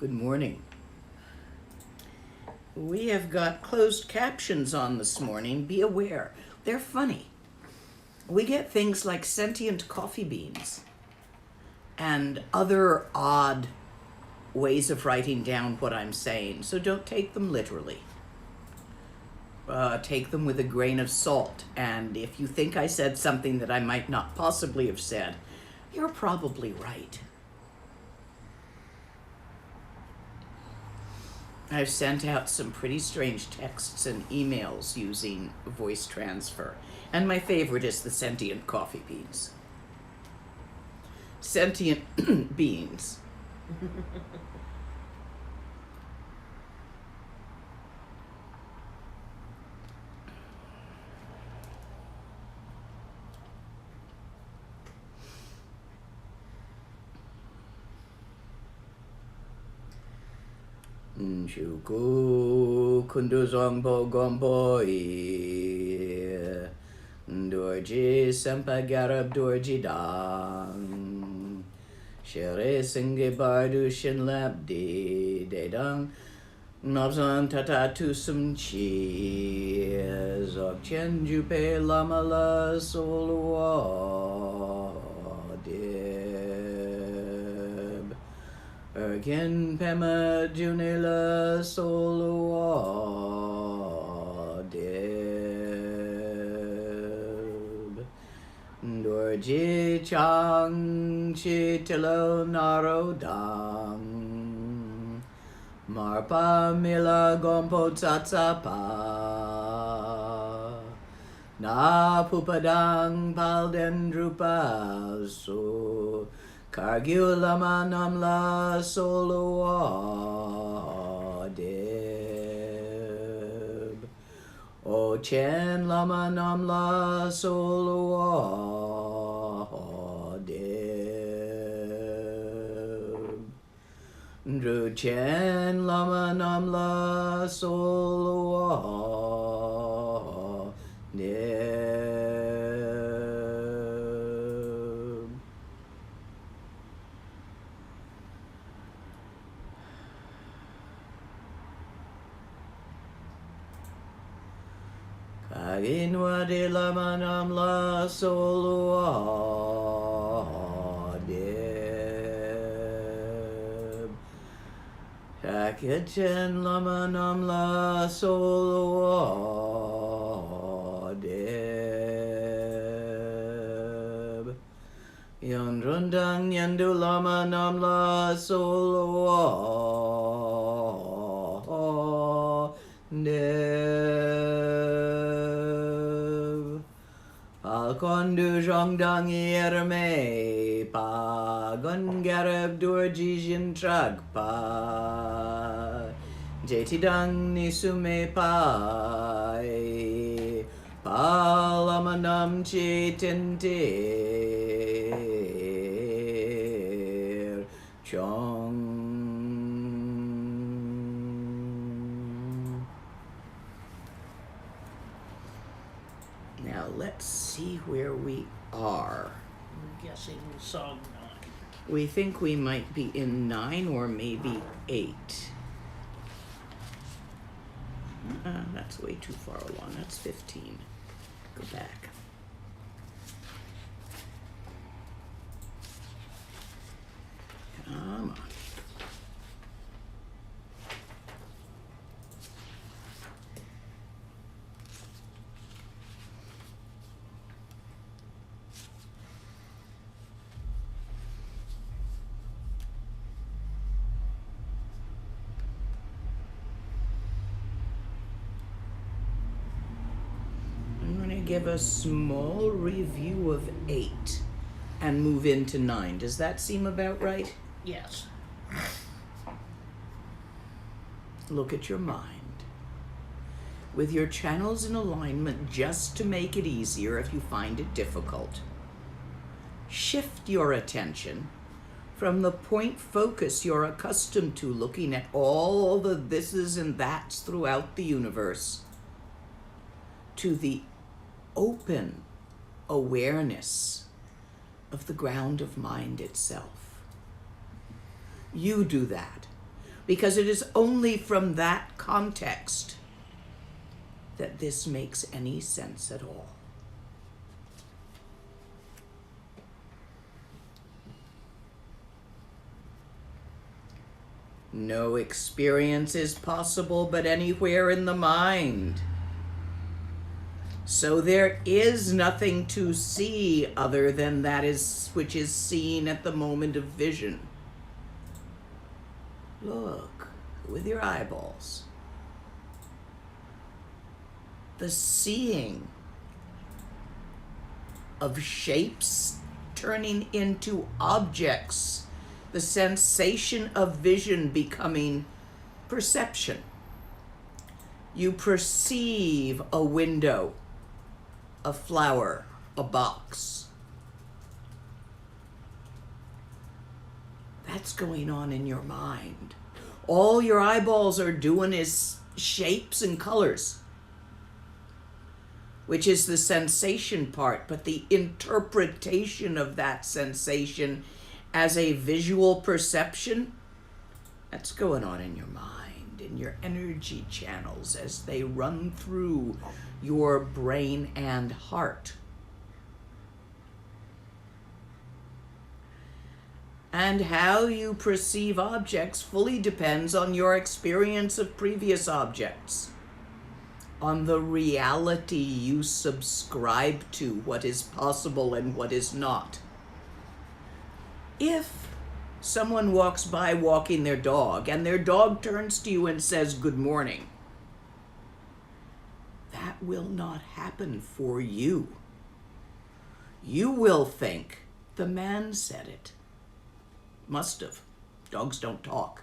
Good morning. We have got closed captions on this morning. Be aware, they're funny. We get things like sentient coffee beans and other odd ways of writing down what I'm saying, so don't take them literally. Take them with a grain of salt, and if you think I said something that I might not possibly have said, you're probably right. I've sent out some pretty strange texts and emails using voice transfer, and my favorite is the sentient coffee beans. Sentient beans. Shuku kunduzongpo gompoi Dorji sempagarab dorji dang Shere singe bardu shin labdi dedang Nobzan tatatu sumchi Dzogchen jupe lama la solwa Ergen pema junela solua deb Dorji chang chitilo narodang Marpa mila gompo tsatsapa Na pupadang paldendrupa so Kargyu lama namla solua deb O chen lama namla solua deb Dru chen lama namla solua deb Kaginwa de lama namla solua deb Shakichen lama namla solua deb Yondrundang yandu lama namla solua deb Kondu zhongdang Rimé pa gungarab dorjijin tragpa jetidang nisume pa palamanam chetintir chong Now let's see where we are. I'm guessing song 9. We think we might be in 9 or maybe 8. That's way too far along. That's 15. Go back. Come on. Give a small review of 8 and move into 9. Does that seem about right? Yes. Look at your mind. With your channels in alignment just to make it easier if you find it difficult. Shift your attention from the point focus you're accustomed to, looking at all the thises and that's throughout the universe, to the open awareness of the ground of mind itself. You do that because it is only from that context that this makes any sense at all. No experience is possible but anywhere in the mind. So there is nothing to see other than that which is seen at the moment of vision. Look with your eyeballs. The seeing of shapes turning into objects, the sensation of vision becoming perception. You perceive a window, a flower, a box. That's going on in your mind. All your eyeballs are doing is shapes and colors, which is the sensation part, but the interpretation of that sensation as a visual perception, that's going on in your mind, in your energy channels as they run through your brain and heart. And how you perceive objects fully depends on your experience of previous objects, on the reality you subscribe to, what is possible and what is not. If someone walks by walking their dog and their dog turns to you and says, "Good morning," that will not happen for you. You will think, the man said it. Must have. Dogs don't talk.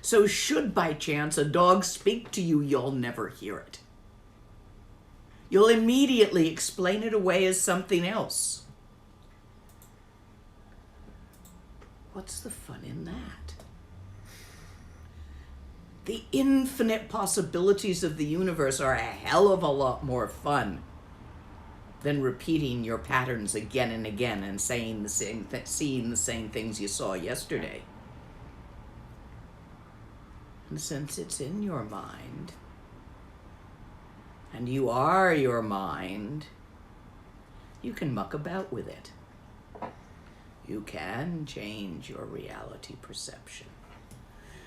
So should by chance a dog speak to you, you'll never hear it. You'll immediately explain it away as something else. What's the fun in that? The infinite possibilities of the universe are a hell of a lot more fun than repeating your patterns again and again and seeing the same things you saw yesterday. And since it's in your mind, and you are your mind, you can muck about with it. You can change your reality perception.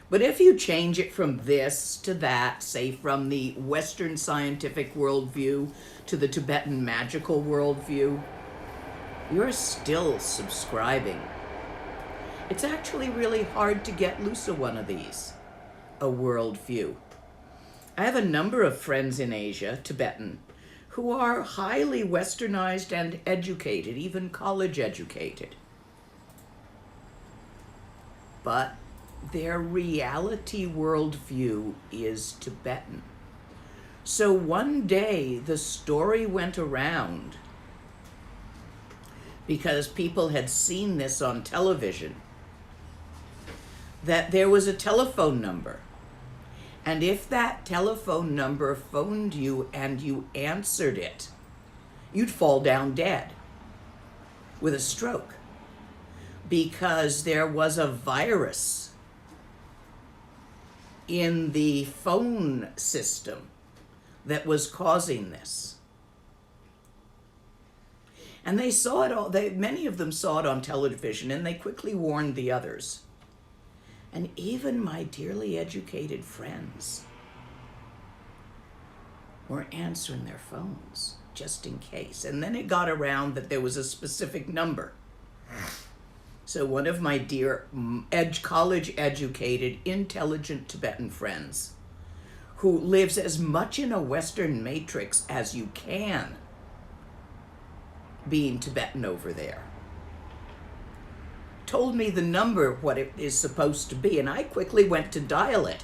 But if you change it from this to that, say from the Western scientific worldview to the Tibetan magical worldview, you're still subscribing. It's actually really hard to get loose of one of these, a worldview. I have a number of friends in Asia, Tibetan, who are highly westernized and educated, even college educated. But their reality worldview is Tibetan. So one day the story went around, because people had seen this on television, that there was a telephone number. And if that telephone number phoned you and you answered it, you'd fall down dead with a stroke, because there was a virus in the phone system that was causing this. And they saw it all, many of them saw it on television, and they quickly warned the others. And even my dearly educated friends were answering their phones just in case. And then it got around that there was a specific number. So one of my dear college educated, intelligent Tibetan friends, who lives as much in a Western matrix as you can, being Tibetan over there, told me the number, what it is supposed to be, and I quickly went to dial it.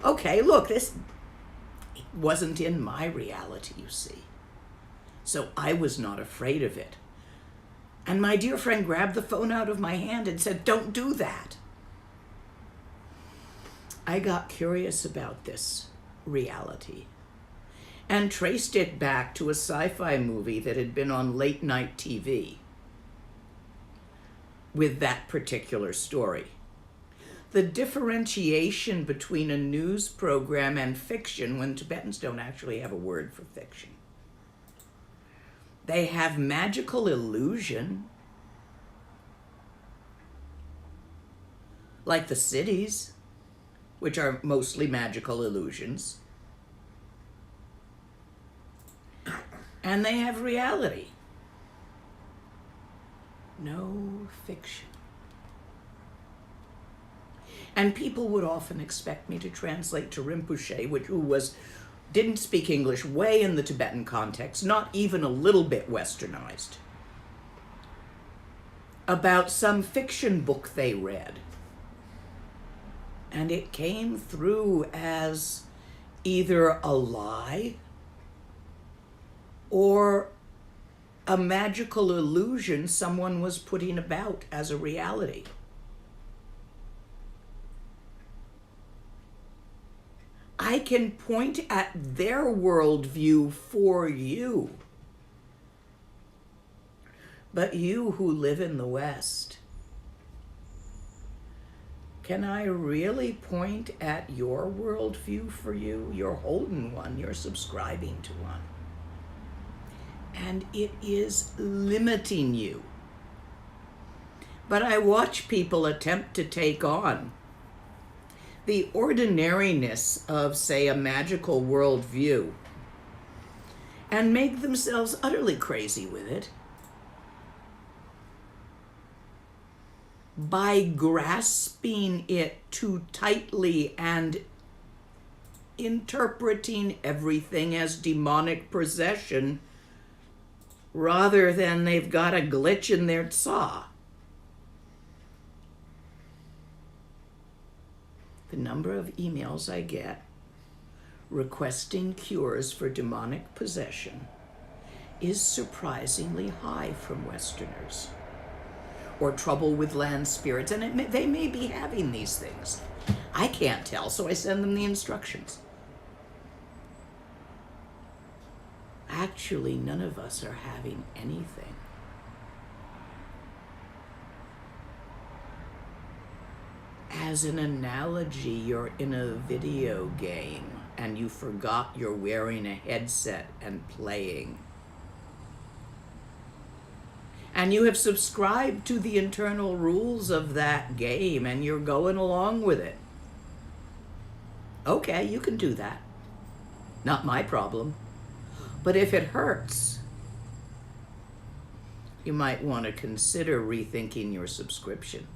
Okay, look, this wasn't in my reality, you see. So I was not afraid of it. And my dear friend grabbed the phone out of my hand and said, "Don't do that." I got curious about this reality and traced it back to a sci-fi movie that had been on late night TV with that particular story. the differentiation between a news program and fiction, when Tibetans don't actually have a word for fiction. They have magical illusion, like the cities, which are mostly magical illusions. And they have reality. No fiction. And people would often expect me to translate to Rinpoche, who didn't speak English, way in the Tibetan context, not even a little bit westernized, about some fiction book they read. And it came through as either a lie or a magical illusion someone was putting about as a reality. I can point at their worldview for you. But you who live in the West, can I really point at your worldview for you? You're holding one, you're subscribing to one. And it is limiting you. But I watch people attempt to take on the ordinariness of, say, a magical worldview and make themselves utterly crazy with it by grasping it too tightly and interpreting everything as demonic possession rather than they've got a glitch in their tsa. The number of emails I get requesting cures for demonic possession is surprisingly high from Westerners. Or trouble with land spirits, and they may be having these things. I can't tell, so I send them the instructions. Actually, none of us are having anything. As an analogy, you're in a video game and you forgot you're wearing a headset and playing. And you have subscribed to the internal rules of that game and you're going along with it. Okay, you can do that. Not my problem. But if it hurts, you might want to consider rethinking your subscription.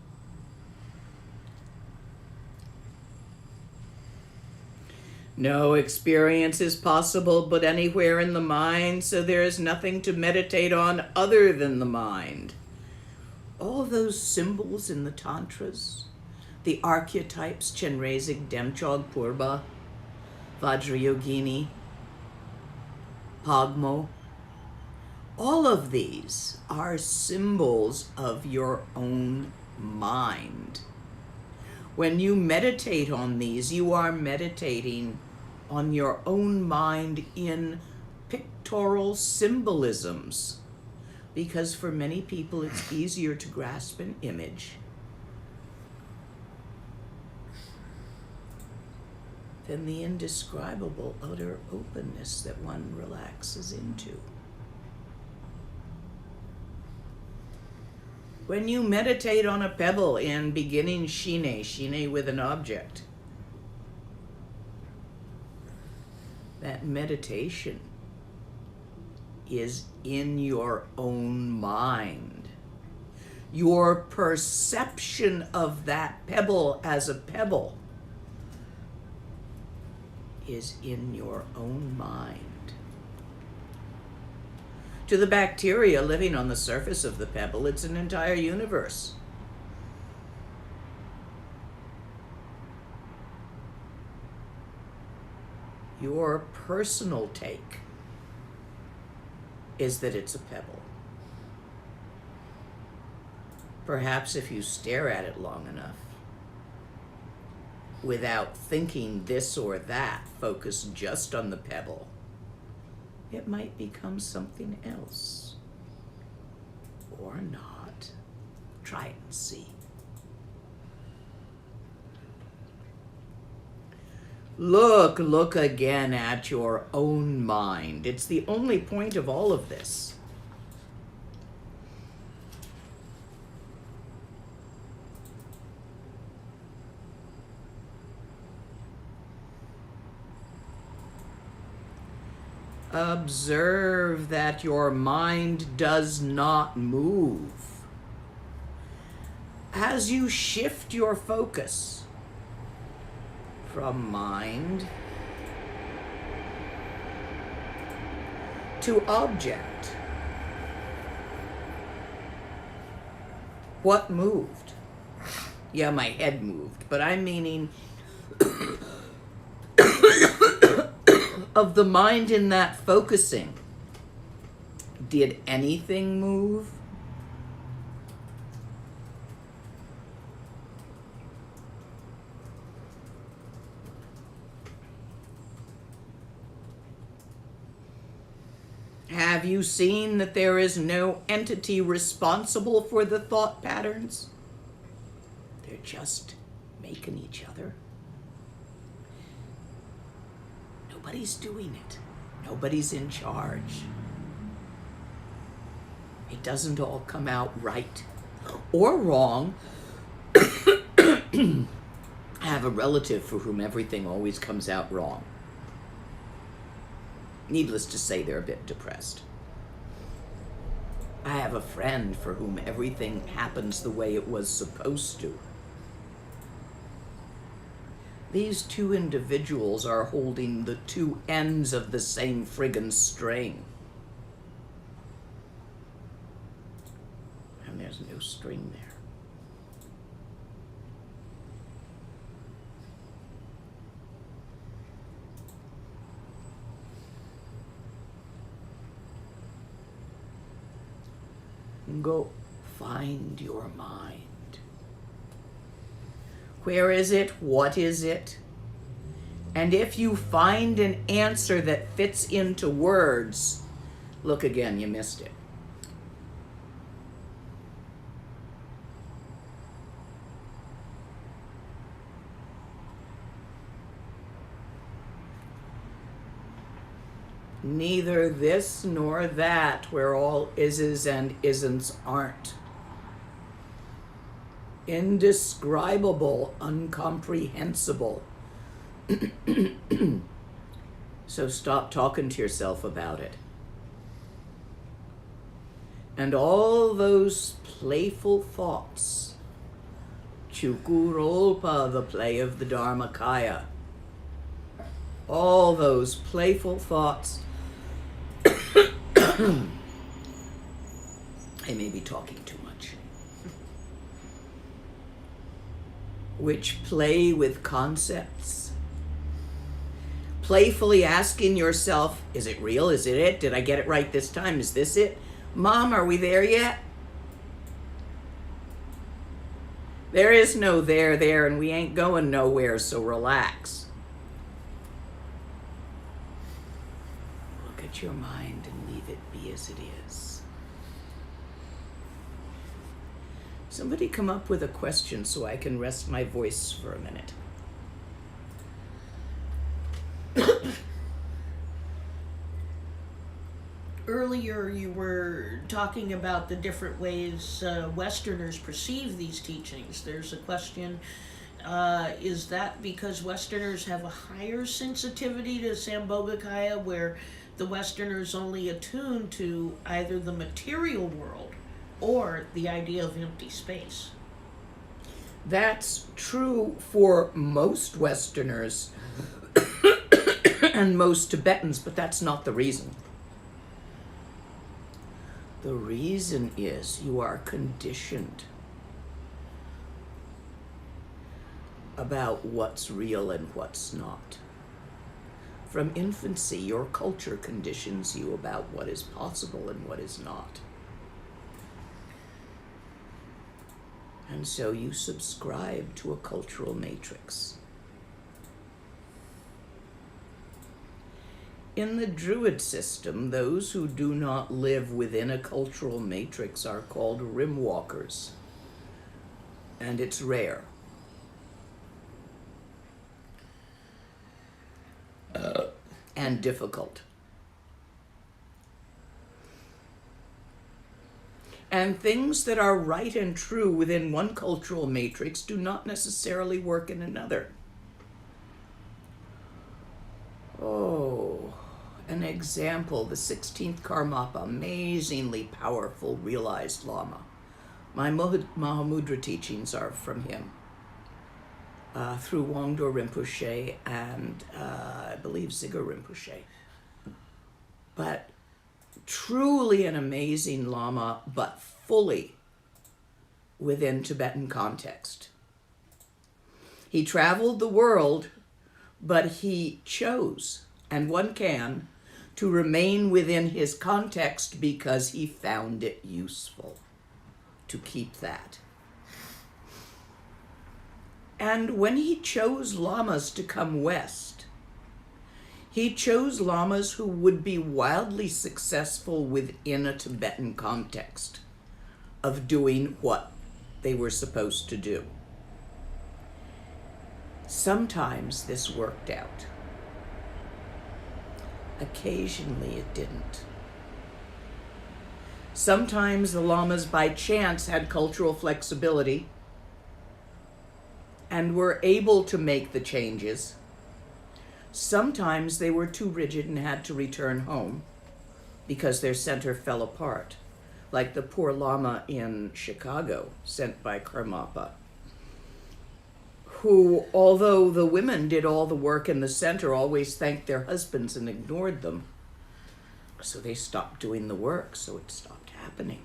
No experience is possible but anywhere in the mind, so there is nothing to meditate on other than the mind. All those symbols in the Tantras, the archetypes, Chenrezig, Demchog, Purba, Vajrayogini, Pagmo, all of these are symbols of your own mind. When you meditate on these, you are meditating on your own mind in pictorial symbolisms, because for many people it's easier to grasp an image than the indescribable utter openness that one relaxes into. When you meditate on a pebble in beginning shine with an object, that meditation is in your own mind. Your perception of that pebble as a pebble is in your own mind. To the bacteria living on the surface of the pebble, it's an entire universe. Your personal take is that it's a pebble. Perhaps if you stare at it long enough, without thinking this or that, focus just on the pebble, it might become something else. Or not. Try it and see. Look again at your own mind. It's the only point of all of this. Observe that your mind does not move. As you shift your focus from mind to object, what moved? Yeah, my head moved, but I'm meaning of the mind in that focusing. Did anything move? Have you seen that there is no entity responsible for the thought patterns? They're just making each other. Nobody's doing it. Nobody's in charge. It doesn't all come out right or wrong. I have a relative for whom everything always comes out wrong. Needless to say, they're a bit depressed. I have a friend for whom everything happens the way it was supposed to. These two individuals are holding the two ends of the same friggin' string. And there's no string there. Go find your mind. Where is it? What is it? And if you find an answer that fits into words, look again, you missed it. Neither this nor that, where all ises and isn't aren't. Indescribable, incomprehensible. So stop talking to yourself about it. And all those playful thoughts, Chukurolpa, the play of the Dharmakaya, all those playful thoughts, I may be talking too much, which play with concepts, playfully asking yourself, is it real? Is it it? Did I get it right this time? Is this it? Mom, are we there yet? There is no there, and we ain't going nowhere, so relax. Look at your mind and leave it be as it is. Somebody come up with a question so I can rest my voice for a minute. Earlier you were talking about the different ways Westerners perceive these teachings. There's a question, is that because Westerners have a higher sensitivity to Sambhogakaya, where the Westerners only attune to either the material world or the idea of empty space? That's true for most Westerners and most Tibetans, but that's not the reason. The reason is you are conditioned about what's real and what's not. From infancy, your culture conditions you about what is possible and what is not. And so you subscribe to a cultural matrix. In the Druid system, those who do not live within a cultural matrix are called rim walkers, and it's rare. and difficult. And things that are right and true within one cultural matrix do not necessarily work in another. Oh, an example, the 16th Karmapa, amazingly powerful realized Lama. My Mahamudra teachings are from him, through Wangdo Rinpoche and I believe Ziga Rinpoche. But truly an amazing Lama, but fully within Tibetan context. He traveled the world, but he chose, and one can, to remain within his context because he found it useful to keep that. And when he chose lamas to come west, he chose lamas who would be wildly successful within a Tibetan context of doing what they were supposed to do. Sometimes this worked out. Occasionally it didn't. Sometimes the lamas by chance had cultural flexibility and were able to make the changes. Sometimes they were too rigid and had to return home because their center fell apart, like the poor lama in Chicago sent by Karmapa, who, although the women did all the work in the center, always thanked their husbands and ignored them. So they stopped doing the work, so it stopped happening.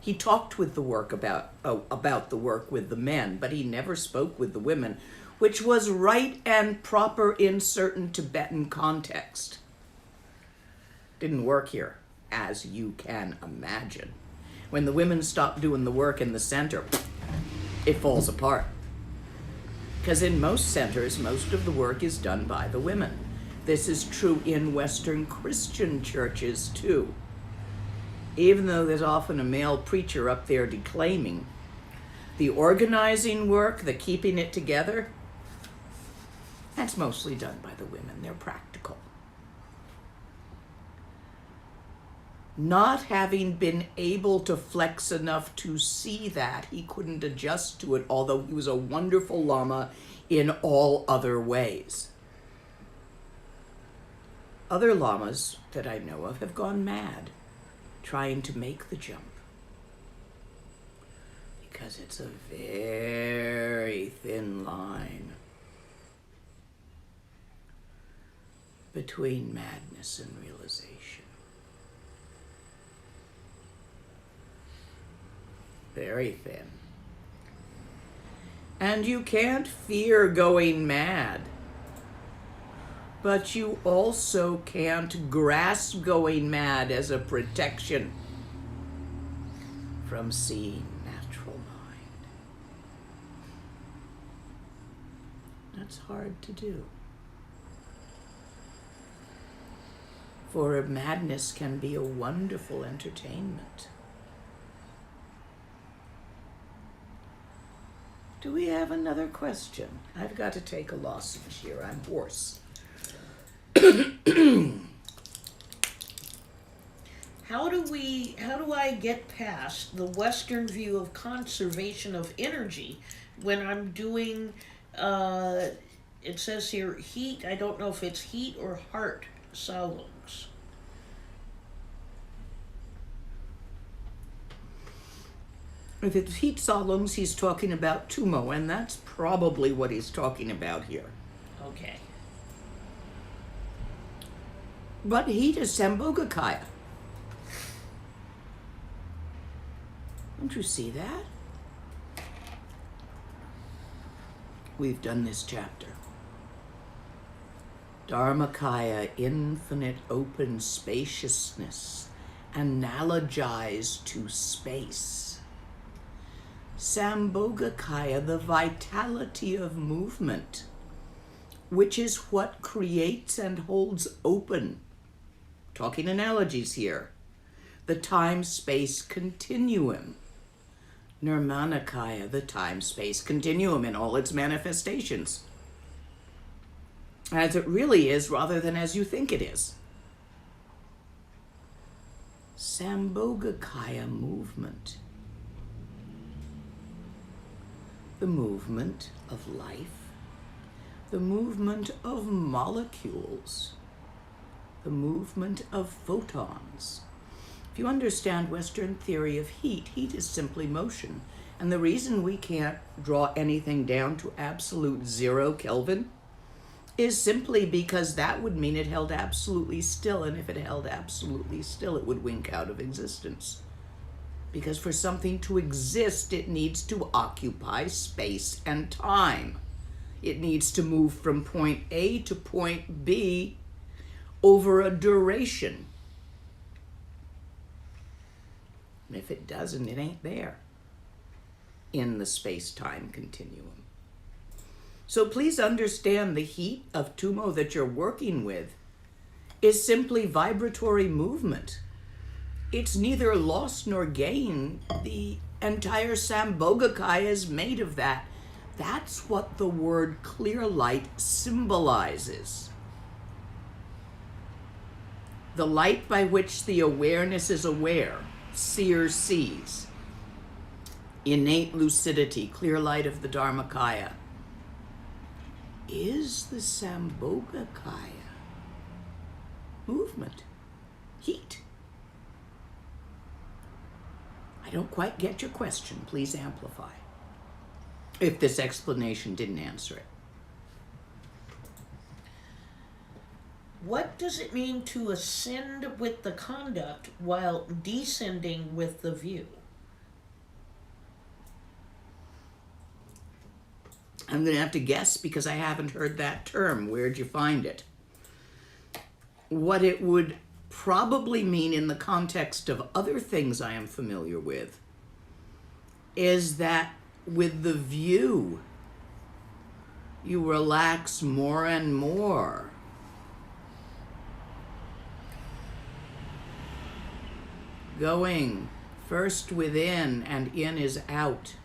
He talked with the work about the work with the men, but he never spoke with the women, which was right and proper in certain Tibetan context. Didn't work here, as you can imagine. When the women stop doing the work in the center, it falls apart. Because in most centers, most of the work is done by the women. This is true in Western Christian churches too. Even though there's often a male preacher up there declaiming, the organizing work, the keeping it together, that's mostly done by the women. They're practical. Not having been able to flex enough to see that, he couldn't adjust to it, although he was a wonderful Lama in all other ways. Other Lamas that I know of have gone mad trying to make the jump, because it's a very thin line between madness and realization. Very thin. And you can't fear going mad, but you also can't grasp going mad as a protection from seeing natural mind. That's hard to do. For madness can be a wonderful entertainment. Do we have another question? I've got to take a lozenge here. I'm hoarse. How do I get past the Western view of conservation of energy when I'm doing, it says here, heat, I don't know if it's heat or heart salungs. If it's heat salungs, he's talking about tumo, and that's probably what he's talking about here. Okay. But heat is Sambhogakaya. Don't you see that? We've done this chapter. Dharmakaya, infinite open spaciousness, analogized to space. Sambhogakaya, the vitality of movement, which is what creates and holds open, talking analogies here, the time-space continuum. Nirmanakaya, the time-space continuum in all its manifestations. as it really is rather than as you think it is. Sambhogakaya movement. The movement of life, the movement of molecules, the movement of photons. If you understand Western theory of heat, heat is simply motion. And the reason we can't draw anything down to absolute 0 Kelvin is simply because that would mean it held absolutely still, and if it held absolutely still, it would wink out of existence. Because for something to exist, it needs to occupy space and time. It needs to move from point A to point B over a duration. And if it doesn't, it ain't there in the space-time continuum. So please understand the heat of Tumo that you're working with is simply vibratory movement. It's neither loss nor gain. The entire Sambhogakaya is made of that. That's what the word clear light symbolizes. The light by which the awareness is aware, seer sees. Innate lucidity, clear light of the Dharmakaya, is the Sambhogakaya movement, heat. I don't quite get your question. Please amplify if this explanation didn't answer it. What does it mean to ascend with the conduct while descending with the view? I'm going to have to guess because I haven't heard that term. Where'd you find it? What it would probably mean in the context of other things I am familiar with is that with the view, you relax more and more. Going first within and in is out.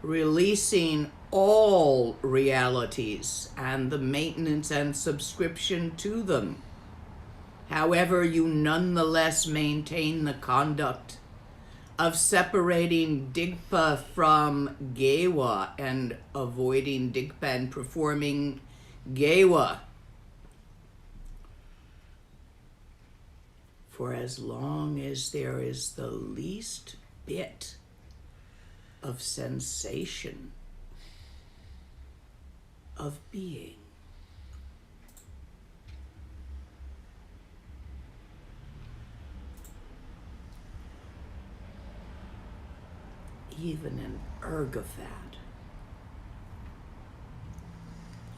Releasing all realities and the maintenance and subscription to them. However, you nonetheless maintain the conduct of separating Digpa from Gewa and avoiding Digpa and performing Gewa for as long as there is the least bit of sensation of being. Even an erg of that.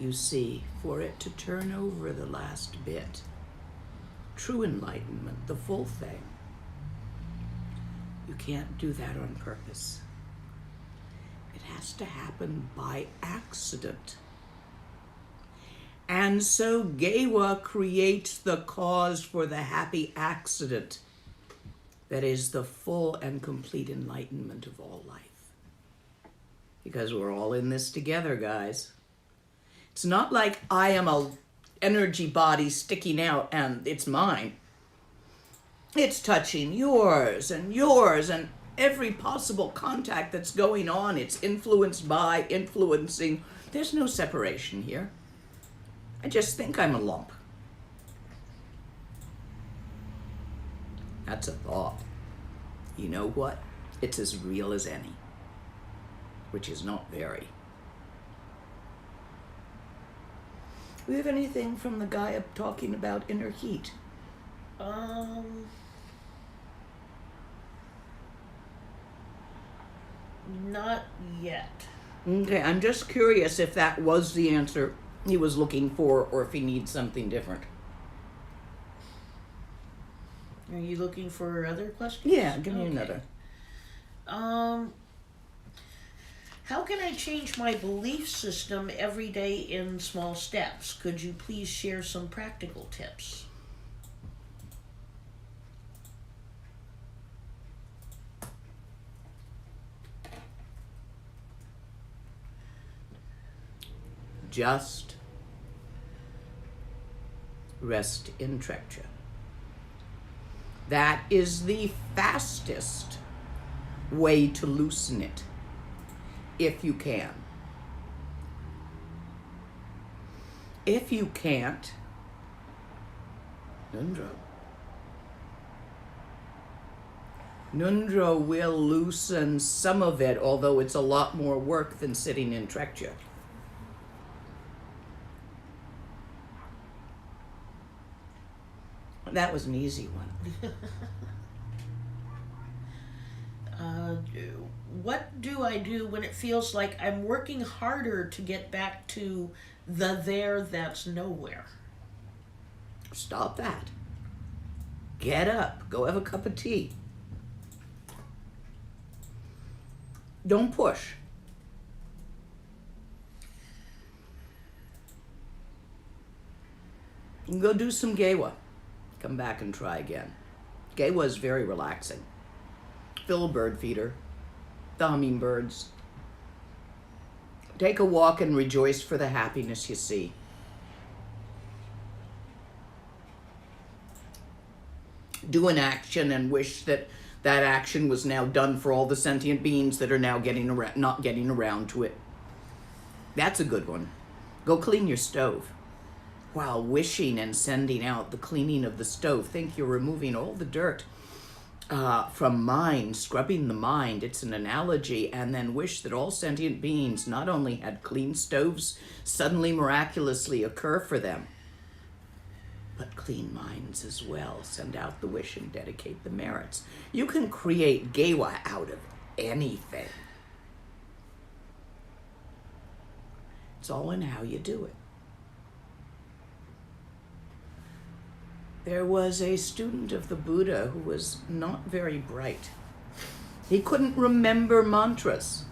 You see, for it to turn over the last bit, true enlightenment, the full thing, you can't do that on purpose. It has to happen by accident. And so Gewa creates the cause for the happy accident that is the full and complete enlightenment of all life. Because we're all in this together, guys. It's not like I am a energy body sticking out and it's mine. It's touching yours and every possible contact that's going on. It's influenced by, influencing. There's no separation here. I just think I'm a lump. That's a thought. You know what? It's as real as any, which is not very. Do we have anything from the guy up talking about inner heat? Not yet. Okay, I'm just curious if that was the answer he was looking for or if he needs something different. Are you looking for other questions? Yeah, give me another. How can I change my belief system every day in small steps? Could you please share some practical tips? Just rest in Trekchö. That is the fastest way to loosen it, if you can. If you can't, Nundro will loosen some of it, although it's a lot more work than sitting in Trekchö. That was an easy one. What do I do when it feels like I'm working harder to get back to the there that's nowhere? Stop that. Get up. Go have a cup of tea. Don't push. You can go do some Gewa. Come back and try again. Gewa is very relaxing. Fill a bird feeder. The hummingbirds. Take a walk and rejoice for the happiness you see. Do an action and wish that that action was now done for all the sentient beings that are now not getting around to it. That's a good one. Go clean your stove. While wishing and sending out the cleaning of the stove, think you're removing all the dirt from mind, scrubbing the mind. It's an analogy, and then wish that all sentient beings not only had clean stoves suddenly miraculously occur for them, but clean minds as well. Send out the wish and dedicate the merits. You can create Gewa out of anything. It's all in how you do it. There was a student of the Buddha who was not very bright. He couldn't remember mantras.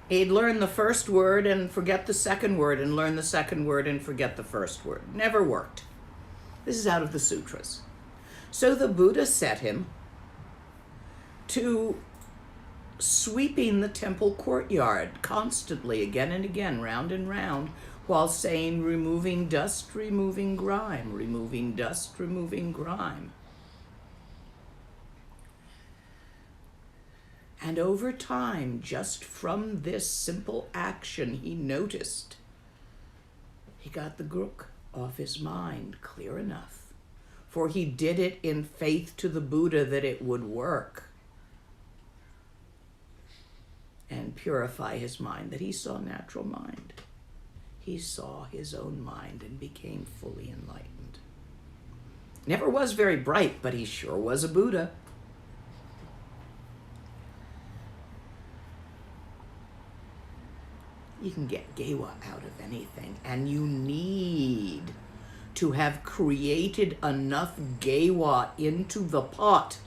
He'd learn the first word and forget the second word, and learn the second word and forget the first word. Never worked. This is out of the sutras. So the Buddha set him to sweeping the temple courtyard constantly, again and again, round and round, while saying, removing dust, removing grime, removing dust, removing grime. And over time, just from this simple action, he noticed he got the gruk off his mind clear enough. For he did it in faith to the Buddha that it would work and purify his mind, that he saw natural mind. He saw his own mind and became fully enlightened. Never was very bright, but he sure was a Buddha. You can get Gewa out of anything, and you need to have created enough Gewa into the pot,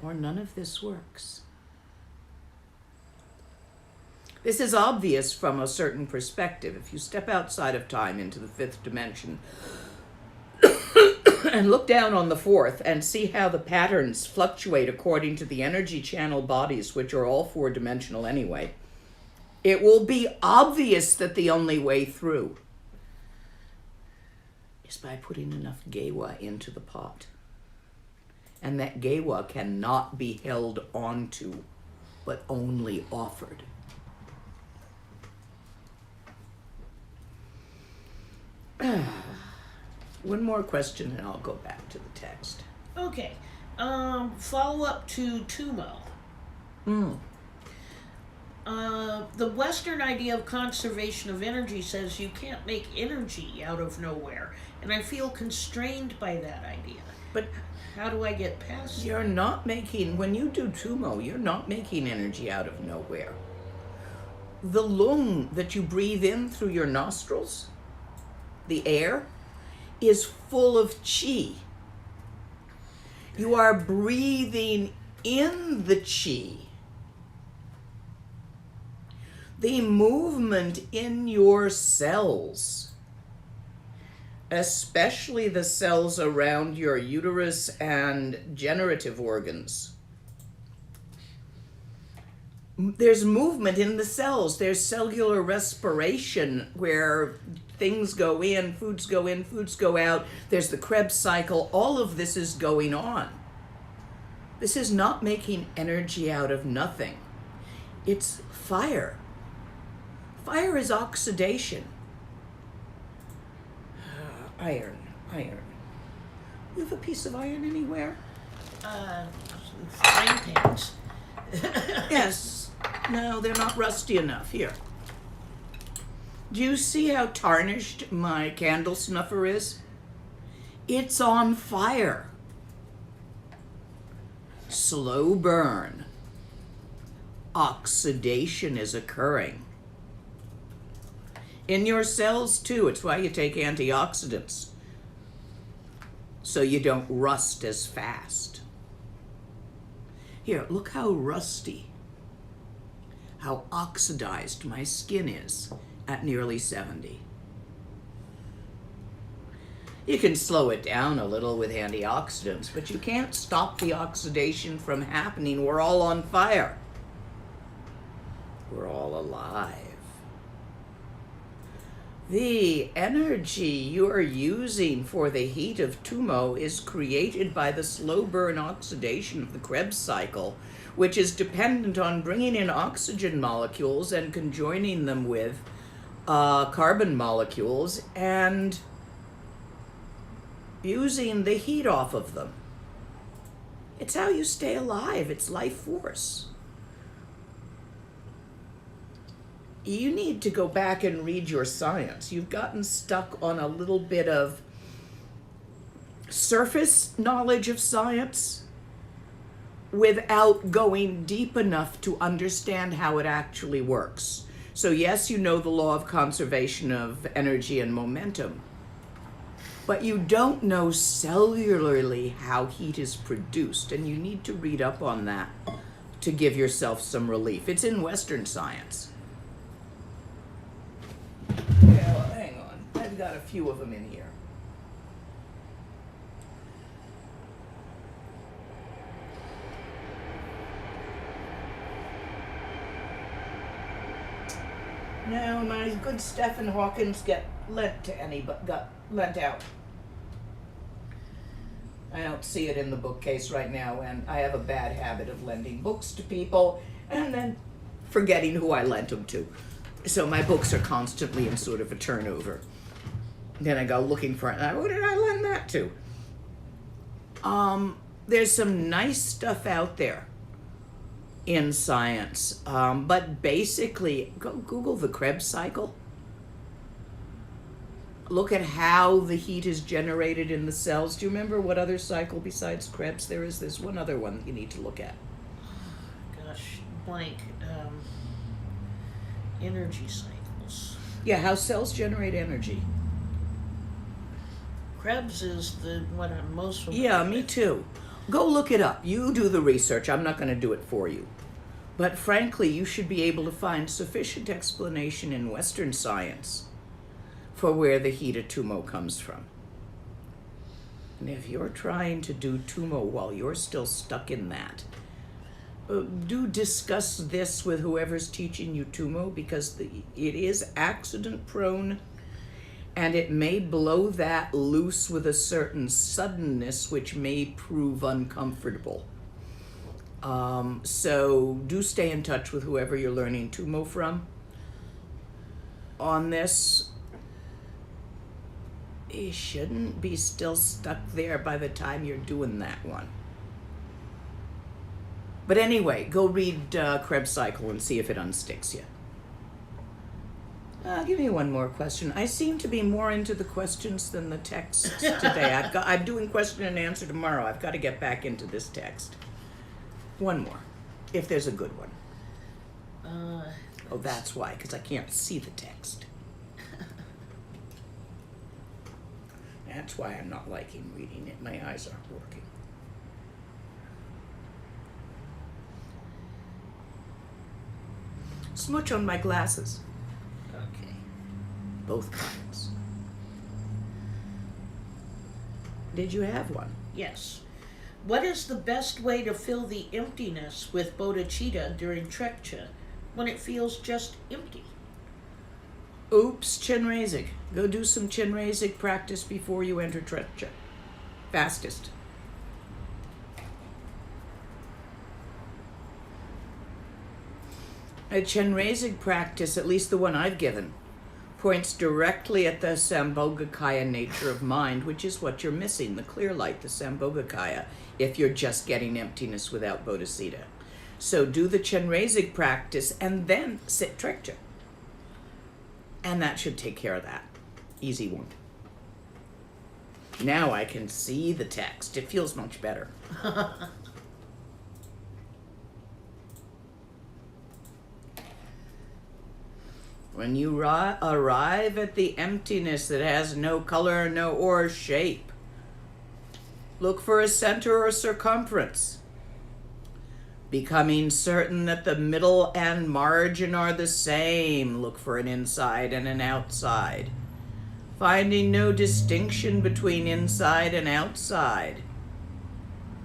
or none of this works. This is obvious from a certain perspective. If you step outside of time into the fifth dimension and look down on the fourth and see how the patterns fluctuate according to the energy channel bodies, which are all four-dimensional anyway, it will be obvious that the only way through is by putting enough Gewa into the pot. And that Gewa cannot be held onto, but only offered. One more question and I'll go back to the text. Okay. Follow up to Tumo. The Western idea of conservation of energy says you can't make energy out of nowhere. And I feel constrained by that idea. But how do I get past You're not making, when you do Tumo, you're not making energy out of nowhere. The lung that you breathe in through your nostrils, the air, is full of chi. You are breathing in the chi. The movement in your cells, especially the cells around your uterus and generative organs, there's movement in the cells. There's cellular respiration where things go in, foods go out. There's the Krebs cycle. All of this is going on. This is not making energy out of nothing. It's fire. Fire is oxidation. Iron. You have a piece of iron anywhere? Frying pans. Yes. No, they're not rusty enough. Here. Do you see how tarnished my candle snuffer is? It's on fire. Slow burn. Oxidation is occurring. In your cells, too. It's why you take antioxidants, so you don't rust as fast. Here, look how rusty, how oxidized my skin is at nearly 70. You can slow it down a little with antioxidants, but you can't stop the oxidation from happening. We're all on fire. We're all alive. The energy you are using for the heat of Tumo is created by the slow burn oxidation of the Krebs cycle, which is dependent on bringing in oxygen molecules and conjoining them with carbon molecules and using the heat off of them. It's how you stay alive. It's life force. You need to go back and read your science. You've gotten stuck on a little bit of surface knowledge of science without going deep enough to understand how it actually works. So yes, you know the law of conservation of energy and momentum, but you don't know cellularly how heat is produced, and you need to read up on that to give yourself some relief. It's in Western science. Well, hang on. I've got a few of them in here. No, my good Stephen Hawkins got lent out. I don't see it in the bookcase right now, and I have a bad habit of lending books to people and then forgetting who I lent them to. So my books are constantly in sort of a turnover. Then I go looking for it, and who did I lend that to? There's some nice stuff out there in science, but basically, go Google the Krebs cycle. Look at how the heat is generated in the cells. Do you remember what other cycle besides Krebs there is? There's one other one you need to look at. Gosh, blank. Energy cycles. Yeah, how cells generate energy. Krebs is the what I'm most familiar Yeah, with. me too. Go look it up. You do the research. I'm not going to do it for you. But frankly, you should be able to find sufficient explanation in Western science for where the heat of Tumo comes from. And if you're trying to do Tumo while you're still stuck in that, do discuss this with whoever's teaching you Tumo, because it is accident prone, and it may blow that loose with a certain suddenness which may prove uncomfortable. So do stay in touch with whoever you're learning Tumo from on this. You shouldn't be still stuck there by the time you're doing that one. But anyway, go read Krebs cycle and see if it unsticks you. Give me one more question. I seem to be more into the questions than the texts today. I'm doing question and answer tomorrow. I've got to get back into this text. One more, if there's a good one. Oh, that's why, because I can't see the text. That's why I'm not liking reading it. My eyes aren't working. Smooch on my glasses. Okay. Both kinds. Did you have one? Yes. What is the best way to fill the emptiness with Bodhichitta during Trekchö when it feels just empty? Oops, Chenrezig. Go do some Chenrezig practice before you enter Trekchö. Fastest. A Chenrezig practice, at least the one I've given, points directly at the Sambhogakaya nature of mind, which is what you're missing, the clear light, the Sambhogakaya, if you're just getting emptiness without Bodhichitta. So do the Chenrezig practice and then sit Trekchö. And that should take care of that. Easy one. Now I can see the text. It feels much better. When you arrive at the emptiness that has no color, no or shape, look for a center or circumference. Becoming certain that the middle and margin are the same, look for an inside and an outside. Finding no distinction between inside and outside,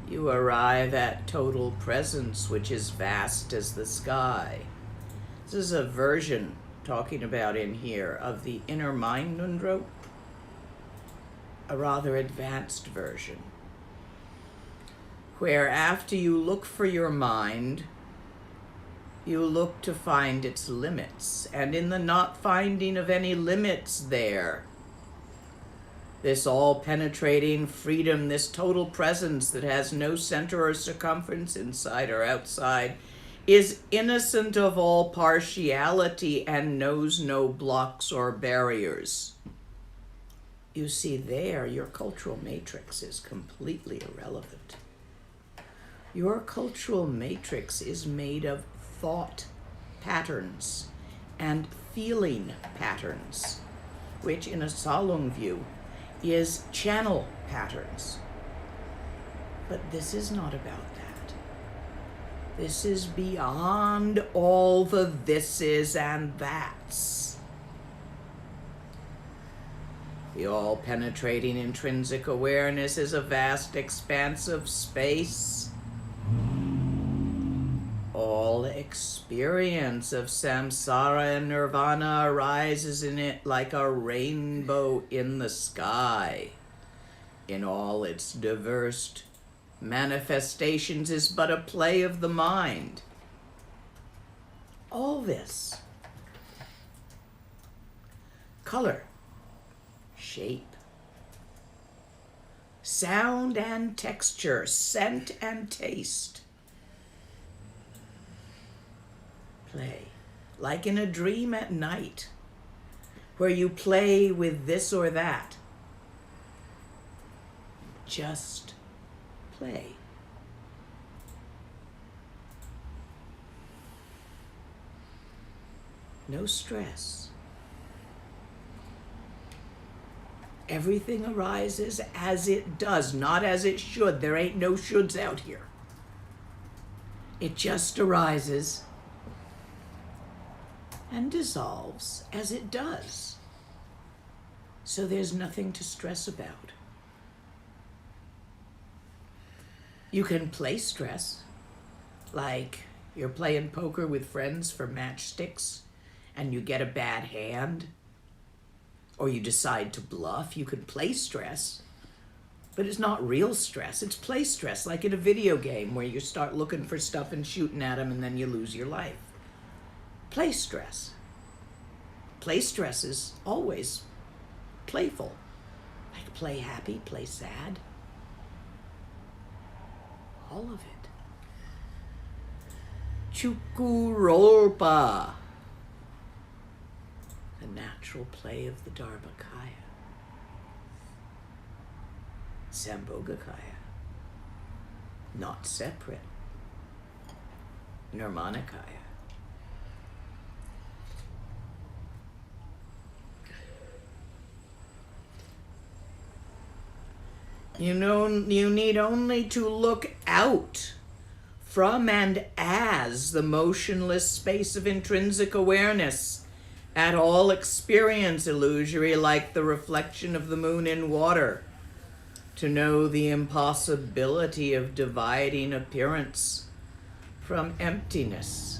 you arrive at total presence, which is vast as the sky. This is a version talking about in here of the inner mind Nundro, a rather advanced version, where after you look for your mind, you look to find its limits, and in the not finding of any limits there, this all-penetrating freedom, this total presence that has no center or circumference inside or outside, is innocent of all partiality and knows no blocks or barriers. You see there, your cultural matrix is completely irrelevant. Your cultural matrix is made of thought patterns and feeling patterns, which in a Salung view is channel patterns. But this is not about that. This is beyond all the thises and that's. The all-penetrating intrinsic awareness is a vast expanse of space. All experience of samsara and nirvana arises in it like a rainbow in the sky. In all its diverse manifestations is but a play of the mind. All this, color, shape, sound and texture, scent and taste, play, like in a dream at night, where you play with this or that. Just play. No stress. Everything arises as it does, not as it should. There ain't no shoulds out here. It just arises and dissolves as it does. So there's nothing to stress about. You can play stress, like you're playing poker with friends for matchsticks and you get a bad hand, or you decide to bluff. You can play stress, but it's not real stress. It's play stress, like in a video game where you start looking for stuff and shooting at them and then you lose your life. Play stress. Play stress is always playful, like play happy, play sad. All of it. Chukurolpa, the natural play of the Dharmakaya. Sambhogakaya, not separate. Nirmanakaya. You need only to look out from and as the motionless space of intrinsic awareness at all experience illusory, like the reflection of the moon in water. to know the impossibility of dividing appearance from emptiness.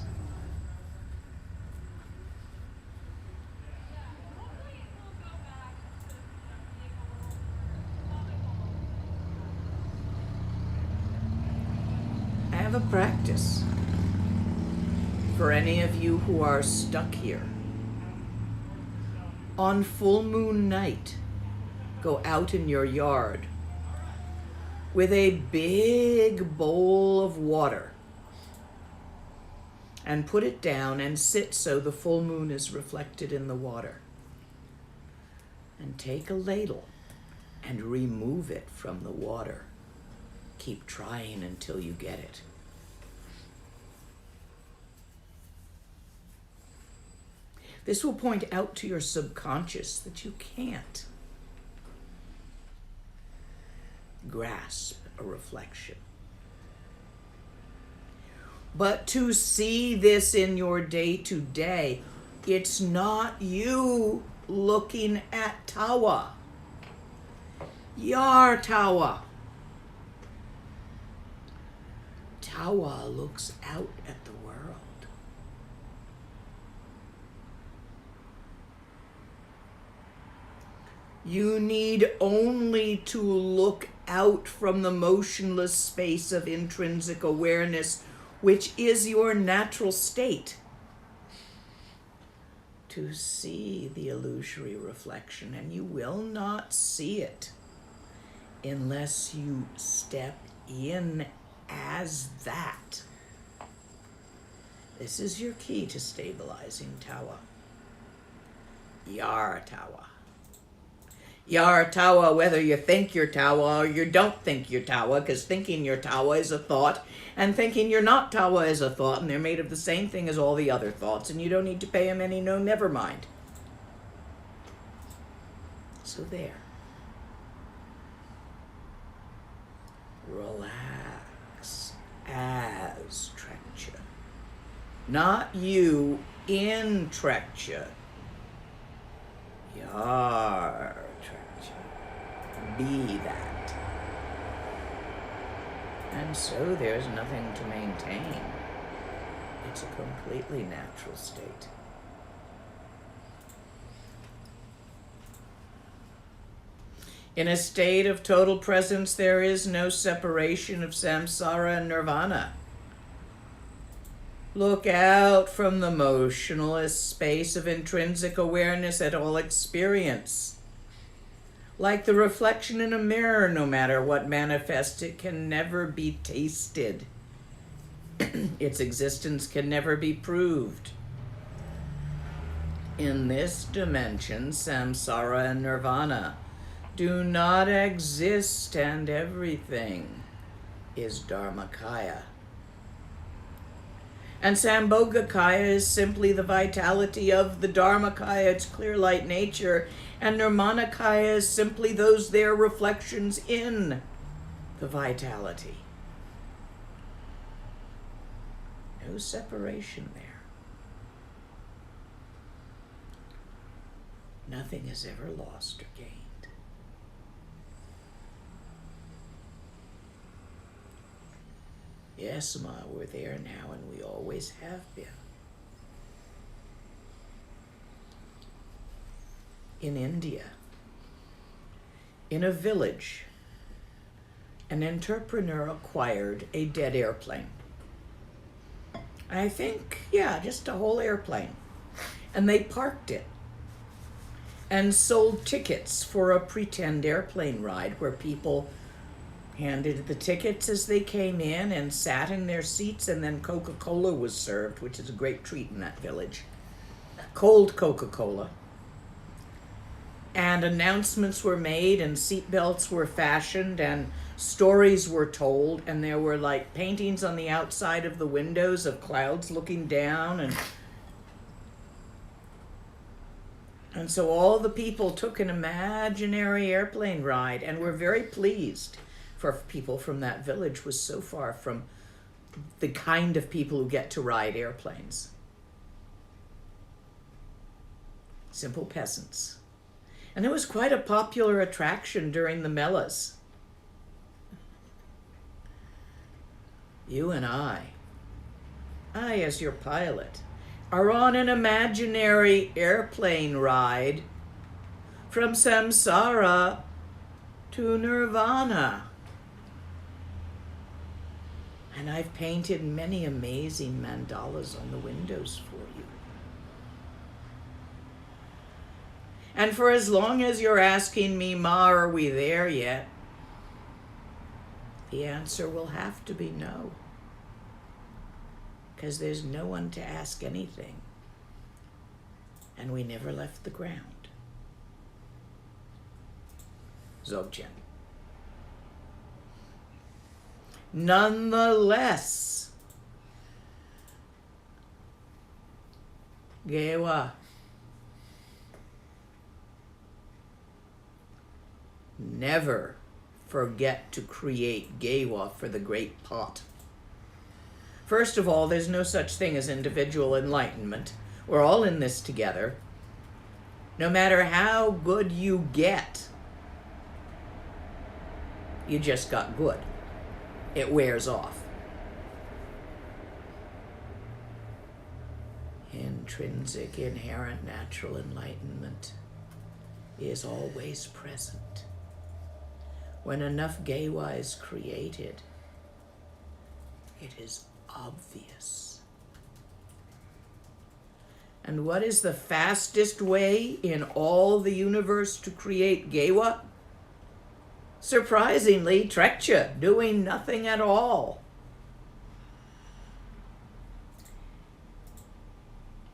I have a practice for any of you who are stuck here. On full moon night, go out in your yard with a big bowl of water and put it down and sit so the full moon is reflected in the water. And take a ladle and remove it from the water. Keep trying until you get it. This will point out to your subconscious that you can't grasp a reflection. But to see this in your day-to-day, it's not you looking at Tawa. You're Tawa. Tawa looks out at the world. You need only to look out from the motionless space of intrinsic awareness, which is your natural state, to see the illusory reflection, and you will not see it unless you step in as that. This is your key to stabilizing Tawa. Yar Tawa. You're Tawa whether you think you're Tawa or you don't think you're Tawa, because thinking you're Tawa is a thought, and thinking you're not Tawa is a thought, and they're made of the same thing as all the other thoughts, and you don't need to pay them any no never mind. So there. Relax as Trekchö. Not you in Trekchö. Yar Trekchö. Be that. And so there's nothing to maintain. It's a completely natural state. In a state of total presence, there is no separation of samsara and nirvana. Look out from the motionless space of intrinsic awareness at all experience. Like the reflection in a mirror, no matter what manifests, it can never be tasted. Its existence can never be proved. In this dimension, samsara and nirvana do not exist, and everything is Dharmakaya. And Sambhogakaya is simply the vitality of the Dharmakaya, its clear light nature, and Nirmanakaya is simply those there reflections in the vitality. No separation there. Nothing is ever lost or gained. Yes, Ma, we're there now, and we always have been. In India, in a village, an entrepreneur acquired a dead airplane. I think, just a whole airplane. And they parked it and sold tickets for a pretend airplane ride where people handed the tickets as they came in and sat in their seats, and then Coca-Cola was served, which is a great treat in that village. Cold Coca-Cola. And announcements were made, and seatbelts were fashioned, and stories were told, and there were like paintings on the outside of the windows of clouds looking down, and so all the people took an imaginary airplane ride and were very pleased. For people from that village was so far from the kind of people who get to ride airplanes. Simple peasants. And it was quite a popular attraction during the melas. You and I as your pilot, are on an imaginary airplane ride from samsara to nirvana. And I've painted many amazing mandalas on the windows for you. And for as long as you're asking me, Ma, are we there yet? The answer will have to be no. Because there's no one to ask anything. And we never left the ground. Dzogchen. Nonetheless, Gewa, never forget to create Gewa for the great pot. First of all, there's no such thing as individual enlightenment. We're all in this together. No matter how good you get, you just got good. It wears off. Intrinsic, inherent, natural enlightenment is always present. When enough Gewa is created, it is obvious. And what is the fastest way in all the universe to create Gewa? Surprisingly, Trekchö, doing nothing at all.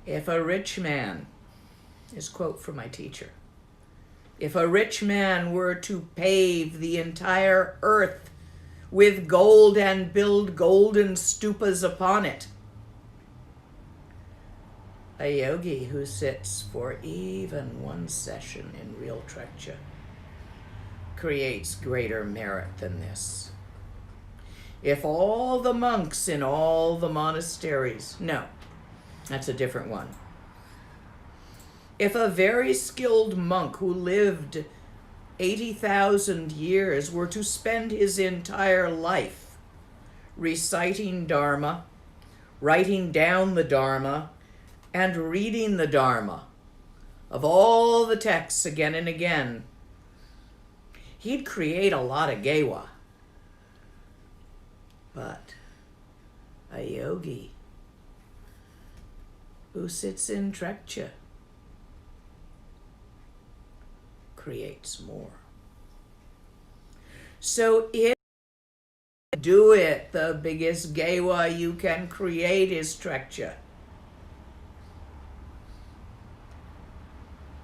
If a rich man, this quote from my teacher, if a rich man were to pave the entire earth with gold and build golden stupas upon it, a yogi who sits for even one session in real Trekchö creates greater merit than this. If all the monks in all the monasteries, no, that's a different one. If a very skilled monk who lived 80,000 years were to spend his entire life reciting Dharma, writing down the Dharma, and reading the Dharma of all the texts again and again, he'd create a lot of Gewa. But a yogi who sits in Trekchö creates more. So if you do it, the biggest Gewa you can create is Trekchö.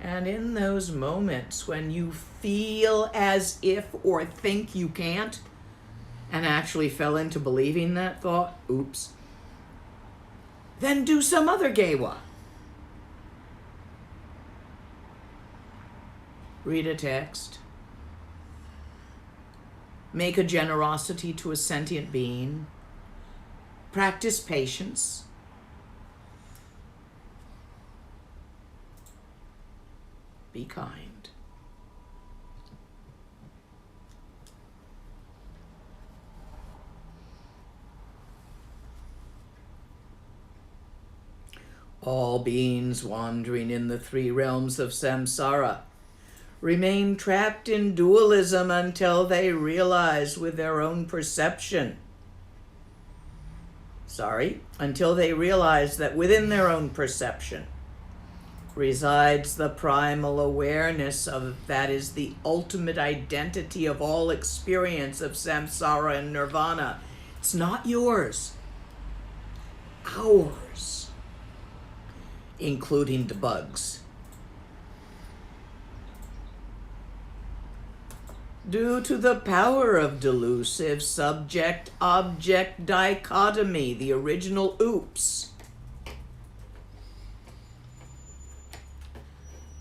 And in those moments when you feel as if or think you can't, and actually fell into believing that thought, oops, then do some other Gewa. Read a text. Make a generosity to a sentient being. Practice patience. Be kind. All beings wandering in the three realms of samsara remain trapped in dualism until they realize with their own perception. Until they realize that within their own perception resides the primal awareness of that is the ultimate identity of all experience of samsara and nirvana. It's not yours, ours, including the bugs. Due to the power of delusive subject-object dichotomy, the original oops,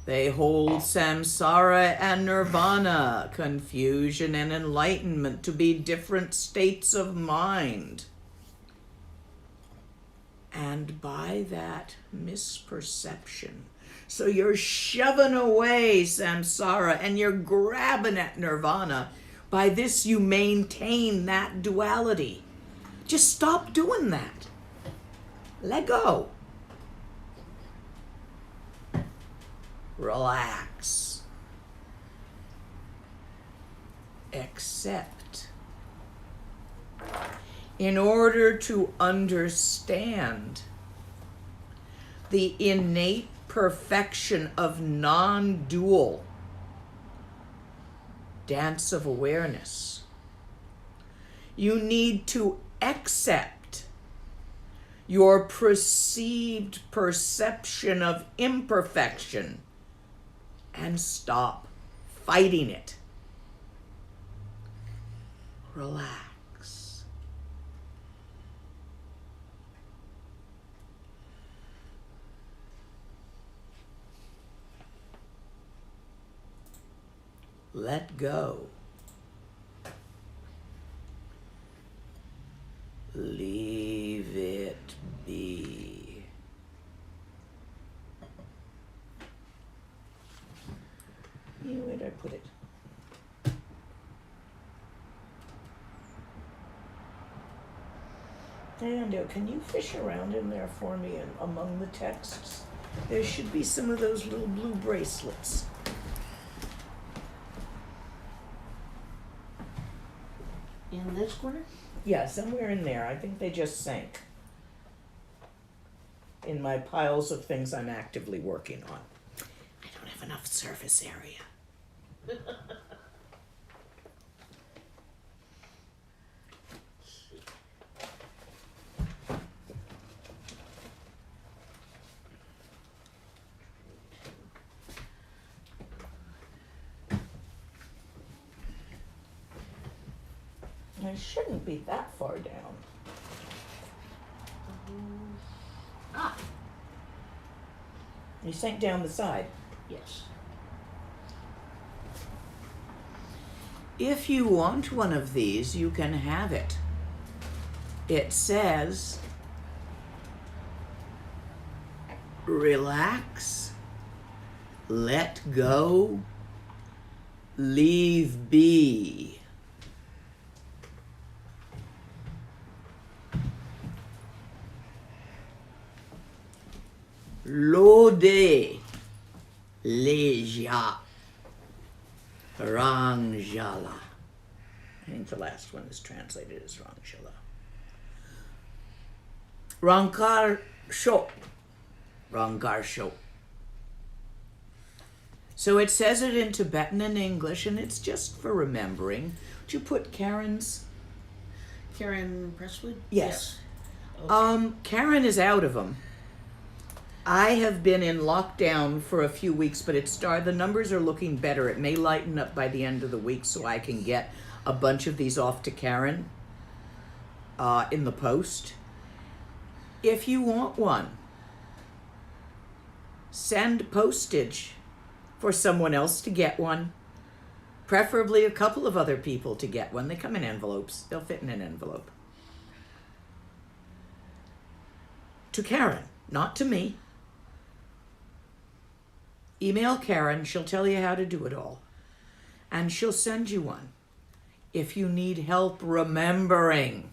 they hold samsara and nirvana, confusion and enlightenment, to be different states of mind. And by that misperception, so you're shoving away samsara and you're grabbing at nirvana. By this you maintain that duality. Just stop doing that. Let go. Relax. Accept. In order to understand the innate perfection of non-dual dance of awareness, you need to accept your perceived perception of imperfection and stop fighting it. Relax. Let go. Leave it be. Where did I put it? Fernando, can you fish around in there for me and among the texts? There should be some of those little blue bracelets. In this corner? Yeah, somewhere in there. I think they just sank in my piles of things I'm actively working on. I don't have enough surface area. I shouldn't be that far down. Ah, You sank down the side. yes. If you want one of these, you can have it. It says, relax, let go, leave be. Lode leja rangjala. I think the last one is translated as rangjala. Rankar sho. Rangar sho. So it says it in Tibetan and English, and it's just for remembering. Would you put Karen's? Karen Presswood? Yes. Okay. Karen is out of them. I have been in lockdown for a few weeks, but the numbers are looking better. It may lighten up by the end of the week so I can get a bunch of these off to Karen in the post. If you want one, send postage for someone else to get one. Preferably a couple of other people to get one. They come in envelopes. They'll fit in an envelope. To Karen, not to me. Email Karen, she'll tell you how to do it all. And she'll send you one if you need help remembering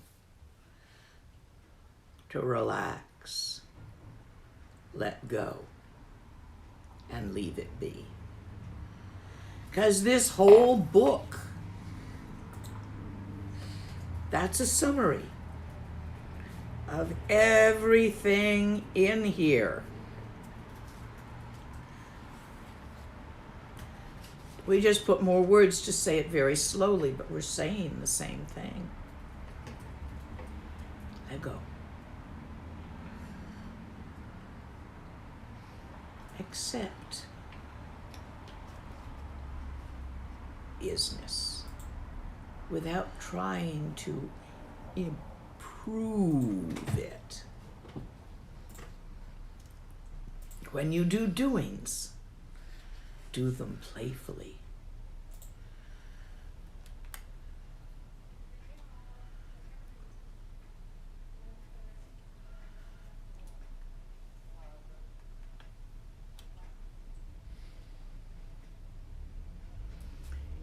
to relax, let go, and leave it be. Because this whole book, that's a summary of everything in here. We just put more words to say it very slowly, but we're saying the same thing. Let go. Accept isness without trying to improve it. When you do doings, do them playfully.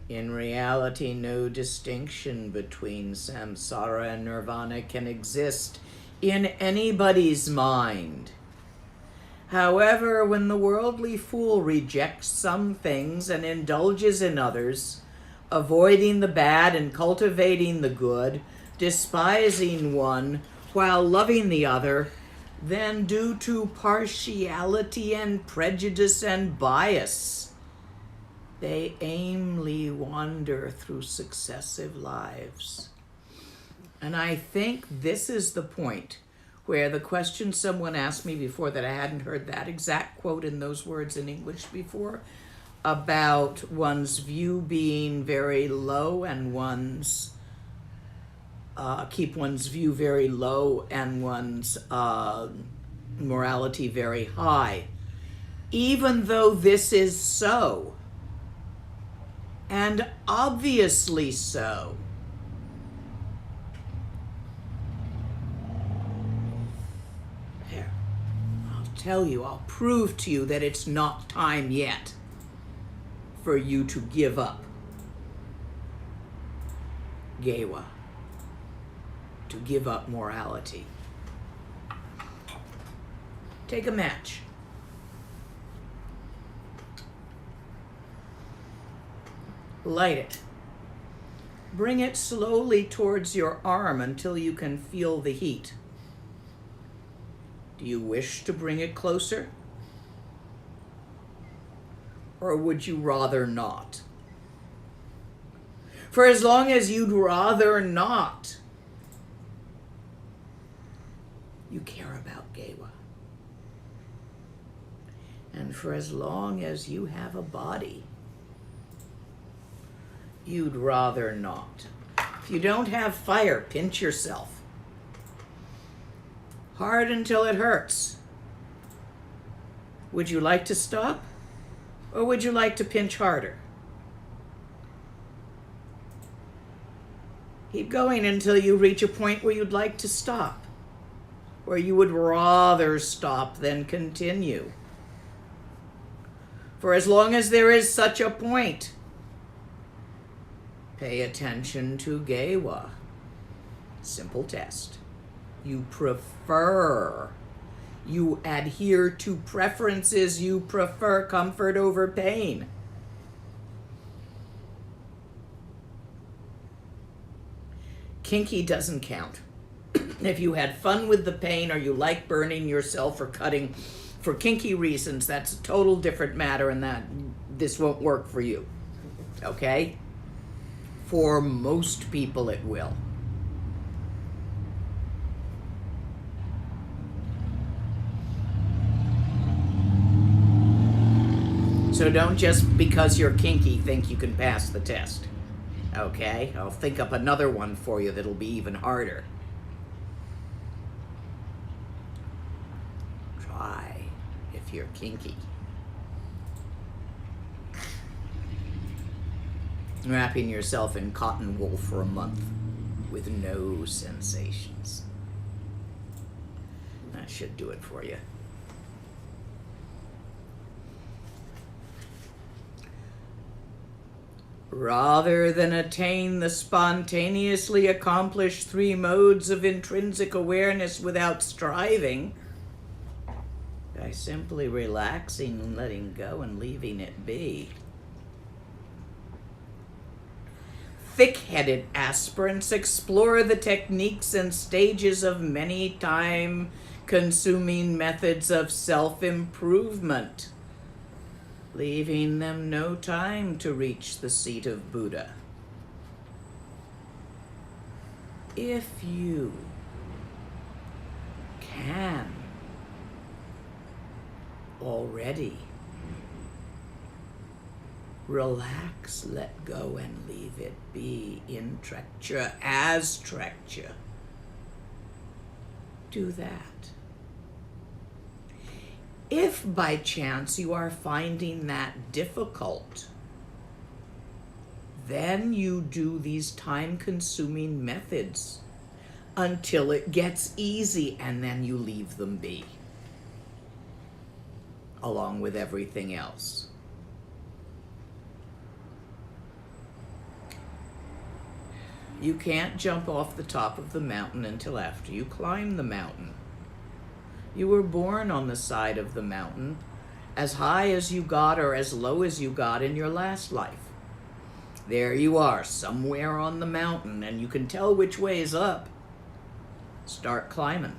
In reality, no distinction between samsara and nirvana can exist in anybody's mind. However, when the worldly fool rejects some things and indulges in others, avoiding the bad and cultivating the good, despising one while loving the other, then due to partiality and prejudice and bias, they aimlessly wander through successive lives. And I think this is the point where the question someone asked me before, that I hadn't heard that exact quote in those words in English before, about one's view being very low and one's keep one's view very low and one's morality very high. Even though this is so, and obviously so, here, I'll prove to you that it's not time yet for you to give up Gewa, to give up morality. Take a match. Light it. Bring it slowly towards your arm until you can feel the heat. Do you wish to bring it closer? Or would you rather not? For as long as you'd rather not, you care about Gewa. And for as long as you have a body, you'd rather not. If you don't have fire, pinch yourself. Hard until it hurts. Would you like to stop? Or would you like to pinch harder? Keep going until you reach a point where you'd like to stop, where you would rather stop than continue. For as long as there is such a point, pay attention to Gewa. Simple test. You prefer. You adhere to preferences. You prefer comfort over pain. Kinky doesn't count. If you had fun with the pain or you like burning yourself or cutting for kinky reasons, that's a total different matter, and that this won't work for you. Okay? For most people it will. So don't just because you're kinky think you can pass the test. Okay? I'll think up another one for you that'll be even harder. Try if you're kinky. Wrapping yourself in cotton wool for a month with no sensations. That should do it for you. Rather than attain the spontaneously accomplished 3 modes of intrinsic awareness without striving, by simply relaxing and letting go and leaving it be, thick-headed aspirants explore the techniques and stages of many time-consuming methods of self-improvement, leaving them no time to reach the seat of Buddha. If you can already relax, let go, and leave it be in Trekchö as Trekchö, do that. If by chance you are finding that difficult, then you do these time-consuming methods until it gets easy, and then you leave them be, along with everything else. You can't jump off the top of the mountain until after you climb the mountain. You were born on the side of the mountain, as high as you got or as low as you got in your last life. There you are, somewhere on the mountain, and you can tell which way is up. Start climbing.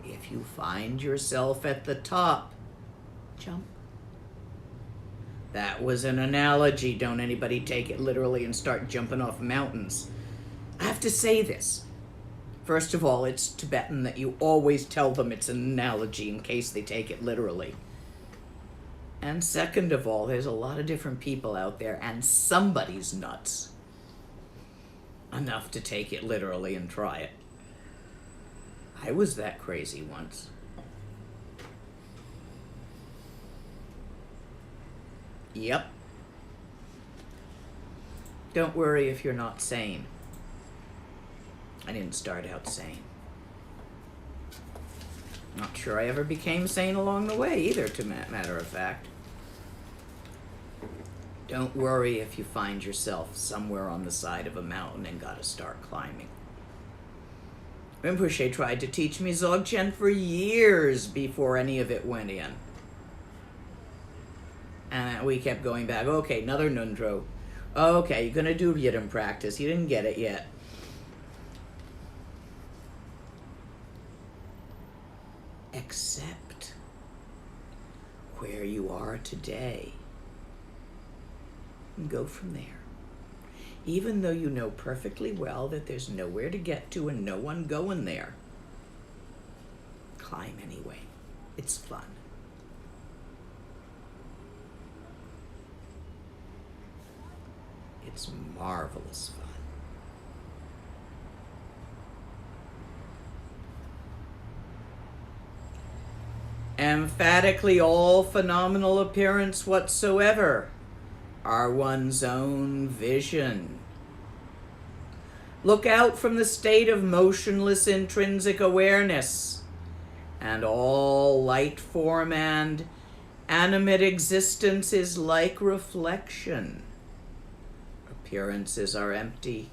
If you find yourself at the top, jump. That was an analogy. Don't anybody take it literally and start jumping off mountains. I have to say this. First of all, it's Tibetan that you always tell them it's an analogy in case they take it literally. And second of all, there's a lot of different people out there, and somebody's nuts enough to take it literally and try it. I was that crazy once. Yep. Don't worry if you're not sane. I didn't start out sane. Not sure I ever became sane along the way either, to matter of fact. Don't worry if you find yourself somewhere on the side of a mountain and gotta start climbing. Rinpoche tried to teach me Dzogchen for years before any of it went in. And we kept going back. Okay, another Nundro. Okay, you're gonna do Yidam practice. You didn't get it yet. Accept where you are today and go from there. Even though you know perfectly well that there's nowhere to get to and no one going there, climb anyway. It's fun. It's marvelous fun. Emphatically all phenomenal appearance whatsoever are one's own vision. Look out from the state of motionless intrinsic awareness, and all light form and animate existence is like reflection. Appearances are empty.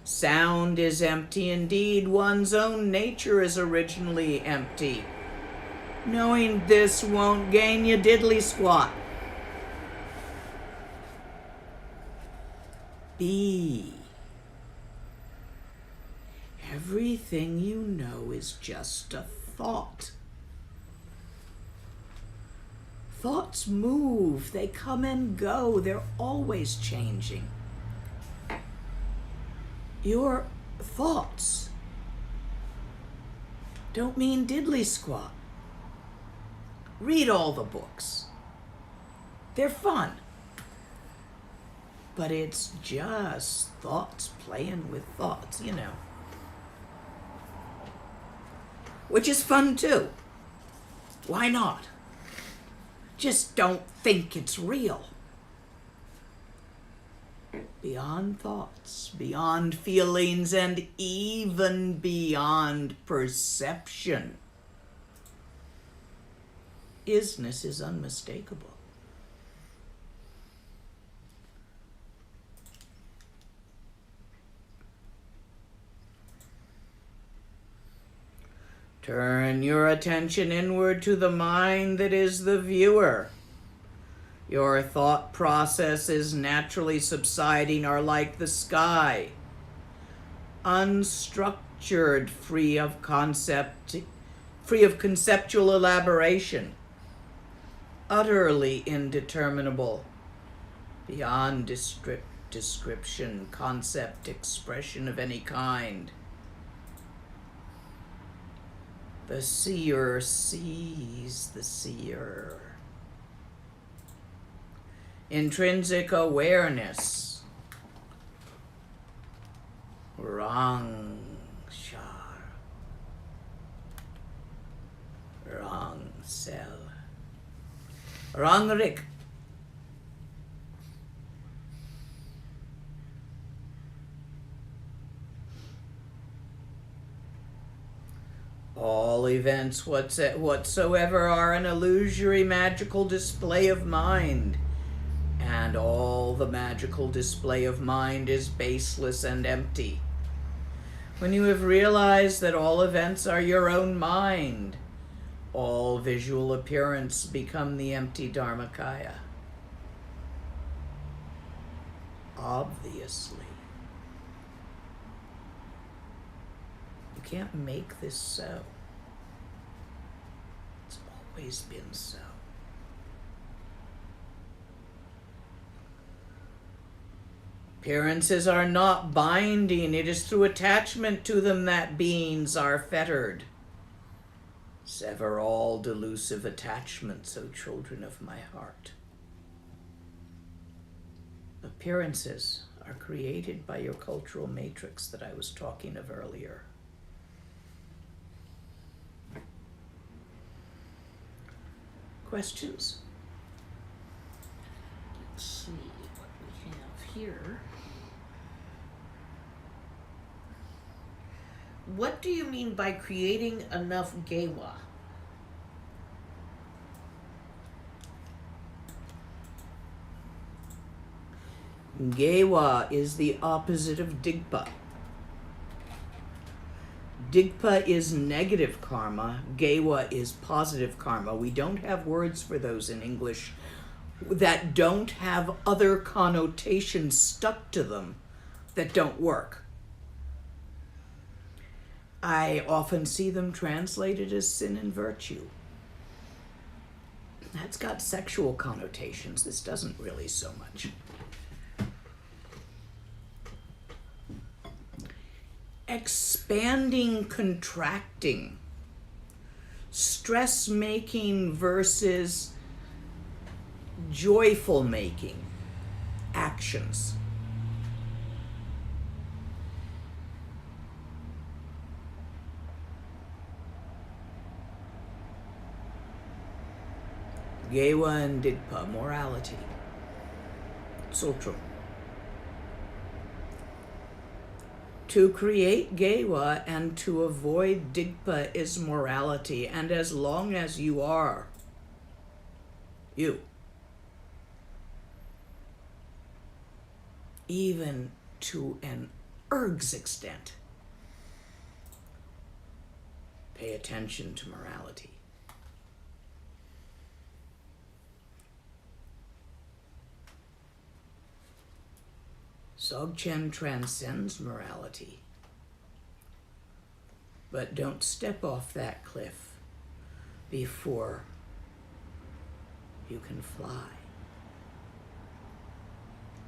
Sound is empty indeed. One's own nature is originally empty. Knowing this won't gain you diddly squat. Be. Everything you know is just a thought. Thoughts move, they come and go, they're always changing. Your thoughts don't mean diddly squat. Read all the books. They're fun. But it's just thoughts playing with thoughts, you know. Which is fun too. Why not? Just don't think it's real. Beyond thoughts, beyond feelings, and even beyond perception, isness is unmistakable. Turn your attention inward to the mind that is the viewer. Your thought processes naturally subsiding are like the sky, unstructured, free of conceptual elaboration, utterly indeterminable, beyond description, concept, expression of any kind. The seer sees the seer. Intrinsic awareness. Wrong shar. Wrong cell. Wrong rik. All events whatsoever are an illusory magical display of mind, and and all the magical display of mind is baseless and empty. When you have realized that all events are your own mind, all visual appearance become the empty Dharmakaya. Obviously. You can't make this so. It's always been so. Appearances are not binding. It is through attachment to them that beings are fettered. Sever all delusive attachments, O children of my heart. Appearances are created by your cultural matrix that I was talking of earlier. Questions? Let's see what we have here. What do you mean by creating enough Gewa? Gewa is the opposite of Digpa. Digpa is negative karma. Gewa is positive karma. We don't have words for those in English that don't have other connotations stuck to them that don't work. I often see them translated as sin and virtue. That's got sexual connotations. This doesn't really so much. Expanding, contracting, stress making versus joyful making actions. Gewa and Digpa, morality. Sutra. To create Gewa and to avoid Digpa is morality, and as long as you are you, even to an erg's extent, pay attention to morality. Dzogchen transcends morality, but don't step off that cliff before you can fly.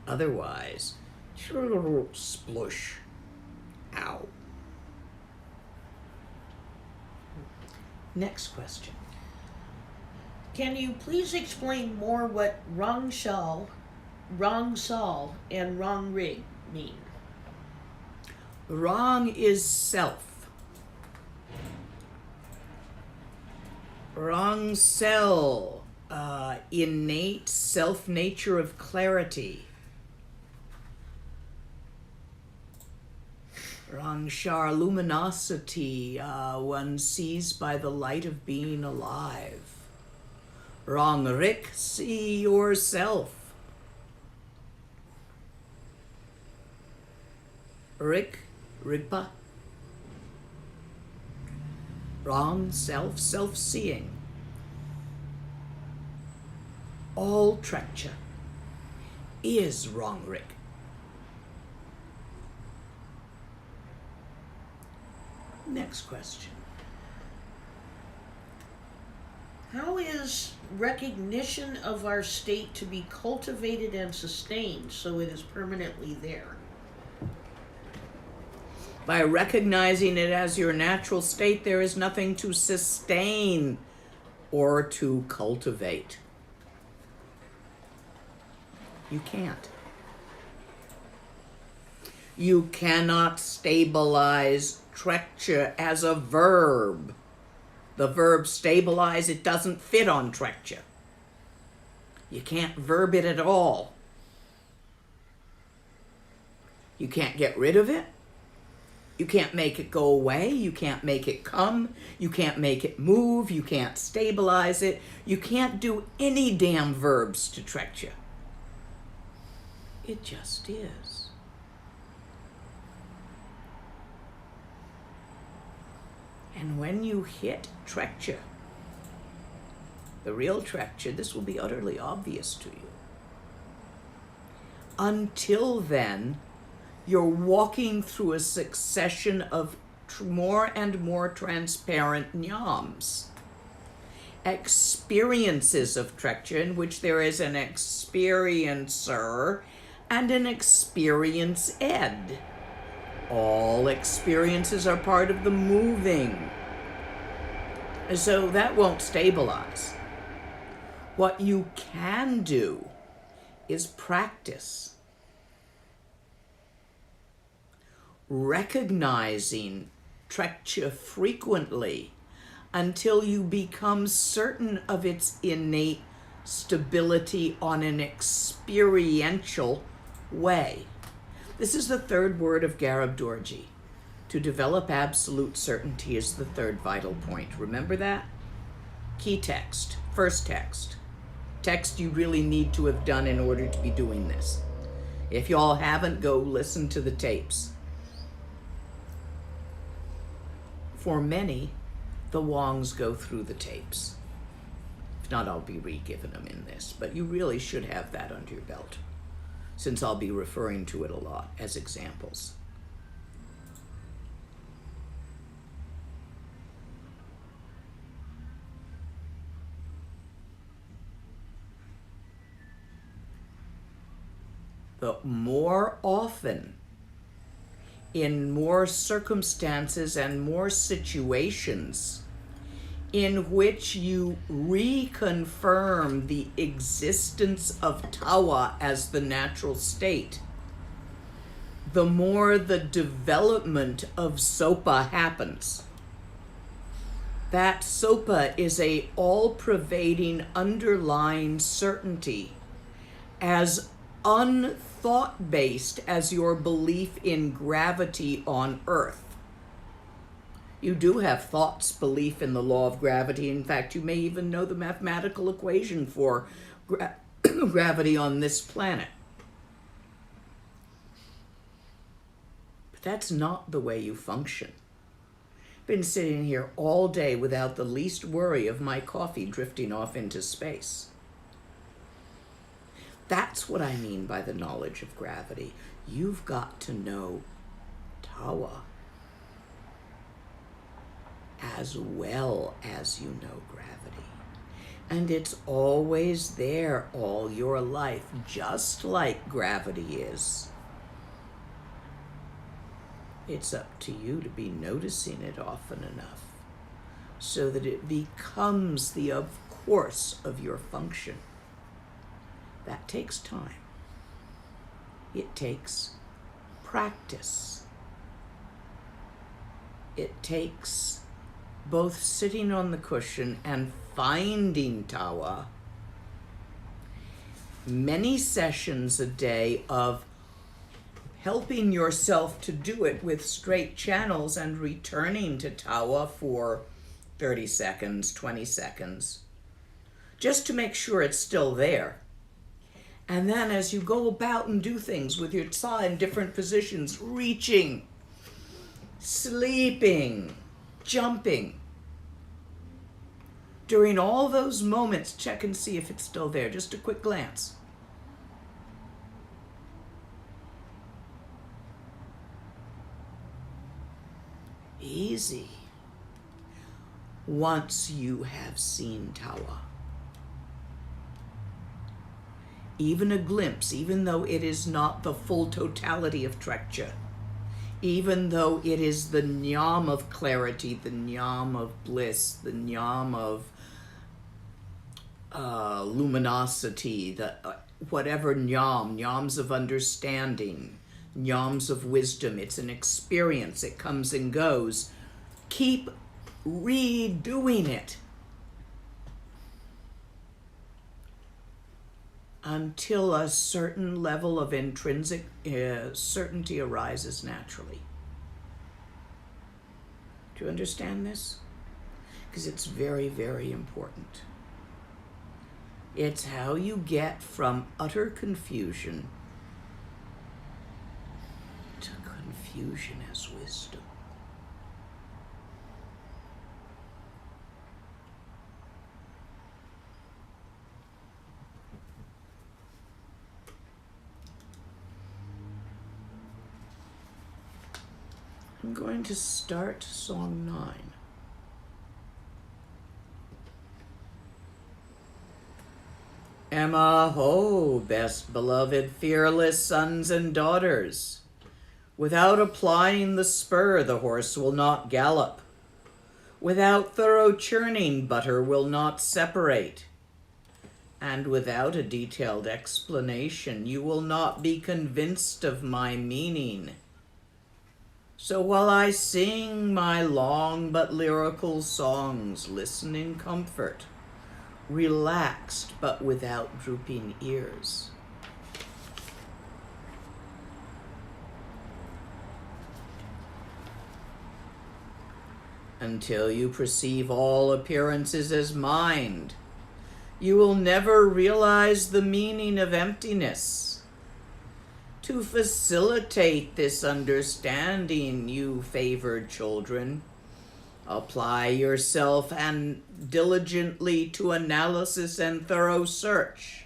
Otherwise, splush, ow. Next question. Can you please explain more what Rang Shal, Rang Sol, and Rang Rig mean? Rang is self. Rang Sel, innate self-nature of clarity. Rang Shar, luminosity, one sees by the light of being alive. Rang Rik, see yourself. Rik, Rigpa. Rang, self, self-seeing. All Trekchö is Rang Rik. Next question. How is recognition of our state to be cultivated and sustained so it is permanently there? By recognizing it as your natural state, there is nothing to sustain or to cultivate. You can't. You cannot stabilize Trekchö as a verb. The verb stabilize, it doesn't fit on Trekchö. You can't verb it at all. You can't get rid of it. You can't make it go away. You can't make it come. You can't make it move. You can't stabilize it. You can't do any damn verbs to Trekchö. It just is. And when you hit Trekchö, the real Trekchö, this will be utterly obvious to you. Until then, you're walking through a succession of more and more transparent nyams. Experiences of Trekchö in which there is an experiencer and an experienced. All experiences are part of the moving. So that won't stabilize. What you can do is practice recognizing Trekchö frequently until you become certain of its innate stability on an experiential way. This is the third word of Garabdorji. To develop absolute certainty is the third vital point. Remember that? Key text, first text. Text you really need to have done in order to be doing this. If y'all haven't, go listen to the tapes. For many, the Wongs go through the tapes. If not, I'll be re-giving them in this, but you really should have that under your belt, since I'll be referring to it a lot as examples. The more often, in more circumstances and more situations in which you reconfirm the existence of Tawa as the natural state, the more the development of Sopa happens. That Sopa is a all-pervading underlying certainty, as unthought-based as your belief in gravity on Earth. You do have thoughts, belief in the law of gravity. In fact, you may even know the mathematical equation for gravity on this planet. But that's not the way you function. I've been sitting here all day without the least worry of my coffee drifting off into space. That's what I mean by the knowledge of gravity. You've got to know Tawa as well as you know gravity. And it's always there all your life, just like gravity is. It's up to you to be noticing it often enough so that it becomes the of course of your function. That takes time. It takes practice. It takes both sitting on the cushion and finding Tawa, many sessions a day of helping yourself to do it with straight channels and returning to Tawa for 30 seconds, 20 seconds, just to make sure it's still there. And then as you go about and do things with your tsa in different positions, reaching, sleeping, jumping, during all those moments, check and see if it's still there. Just a quick glance. Easy. Once you have seen Tawa. Even a glimpse, even though it is not the full totality of Trekchö, even though it is the nyam of clarity, the nyam of bliss, the nyam of luminosity, the whatever nyams of understanding, nyams of wisdom, it's an experience, it comes and goes. Keep redoing it until a certain level of intrinsic certainty arises naturally. Do you understand this? Because it's very, very important. It's how you get from utter confusion confusion as wisdom. I'm going to start Song 9. Emma ho, best beloved, fearless sons and daughters. Without applying the spur, the horse will not gallop. Without thorough churning, butter will not separate. And without a detailed explanation, you will not be convinced of my meaning. So while I sing my long but lyrical songs, listen in comfort, relaxed but without drooping ears. Until you perceive all appearances as mind, you will never realize the meaning of emptiness. To facilitate this understanding, you favored children, apply yourself and diligently to analysis and thorough search.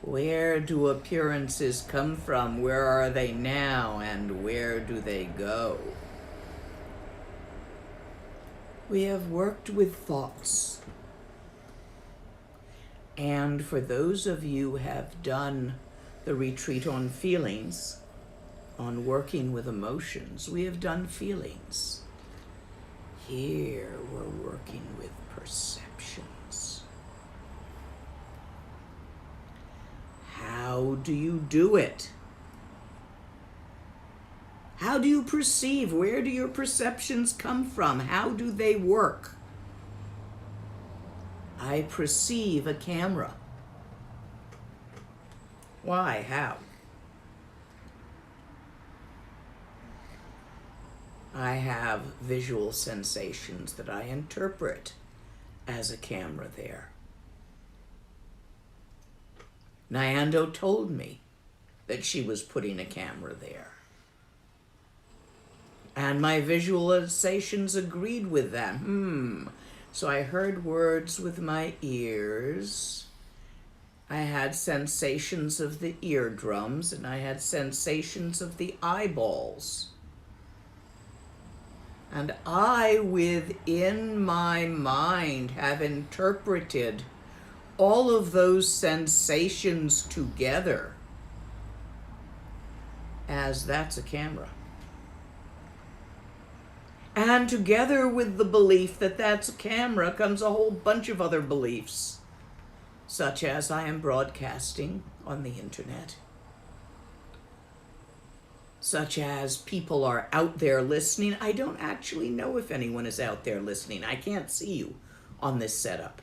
Where do appearances come from? Where are they now? And where do they go? We have worked with thoughts. And for those of you who have done the retreat on feelings, on working with emotions, we have done feelings. Here we're working with perceptions. How do you do it? How do you perceive? Where do your perceptions come from? How do they work? I perceive a camera. Why? How? I have visual sensations that I interpret as a camera there. Nyando told me that she was putting a camera there. And my visualizations agreed with that. So I heard words with my ears. I had sensations of the eardrums, and I had sensations of the eyeballs. And I, within my mind, have interpreted all of those sensations together as that's a camera. And together with the belief that that's a camera comes a whole bunch of other beliefs, such as I am broadcasting on the internet, such as people are out there listening. I don't actually know if anyone is out there listening. I can't see you on this setup.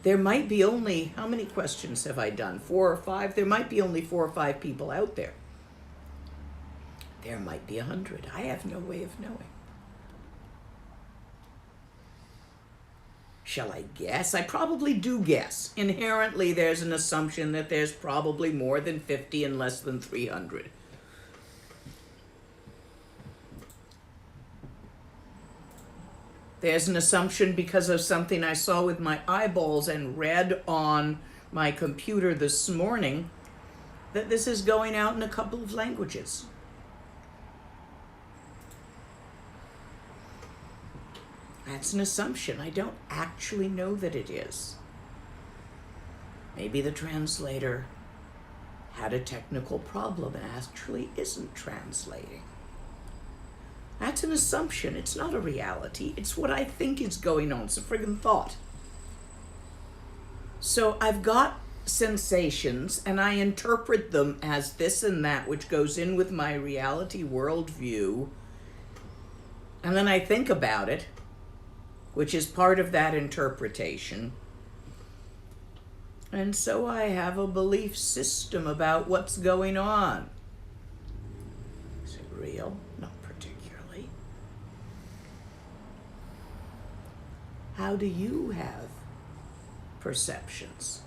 There might be only, how many questions have I done? 4 or 5? There might be only 4 or 5 people out there. There might be 100. I have no way of knowing. Shall I guess? I probably do guess. Inherently, there's an assumption that there's probably more than 50 and less than 300. There's an assumption because of something I saw with my eyeballs and read on my computer this morning that this is going out in a couple of languages. That's an assumption. I don't actually know that it is. Maybe the translator had a technical problem and actually isn't translating. That's an assumption. It's not a reality. It's what I think is going on. It's a friggin' thought. So I've got sensations and I interpret them as this and that, which goes in with my reality worldview. And then I think about it, which is part of that interpretation. And so I have a belief system about what's going on. Is it real? Not particularly. How do you have perceptions?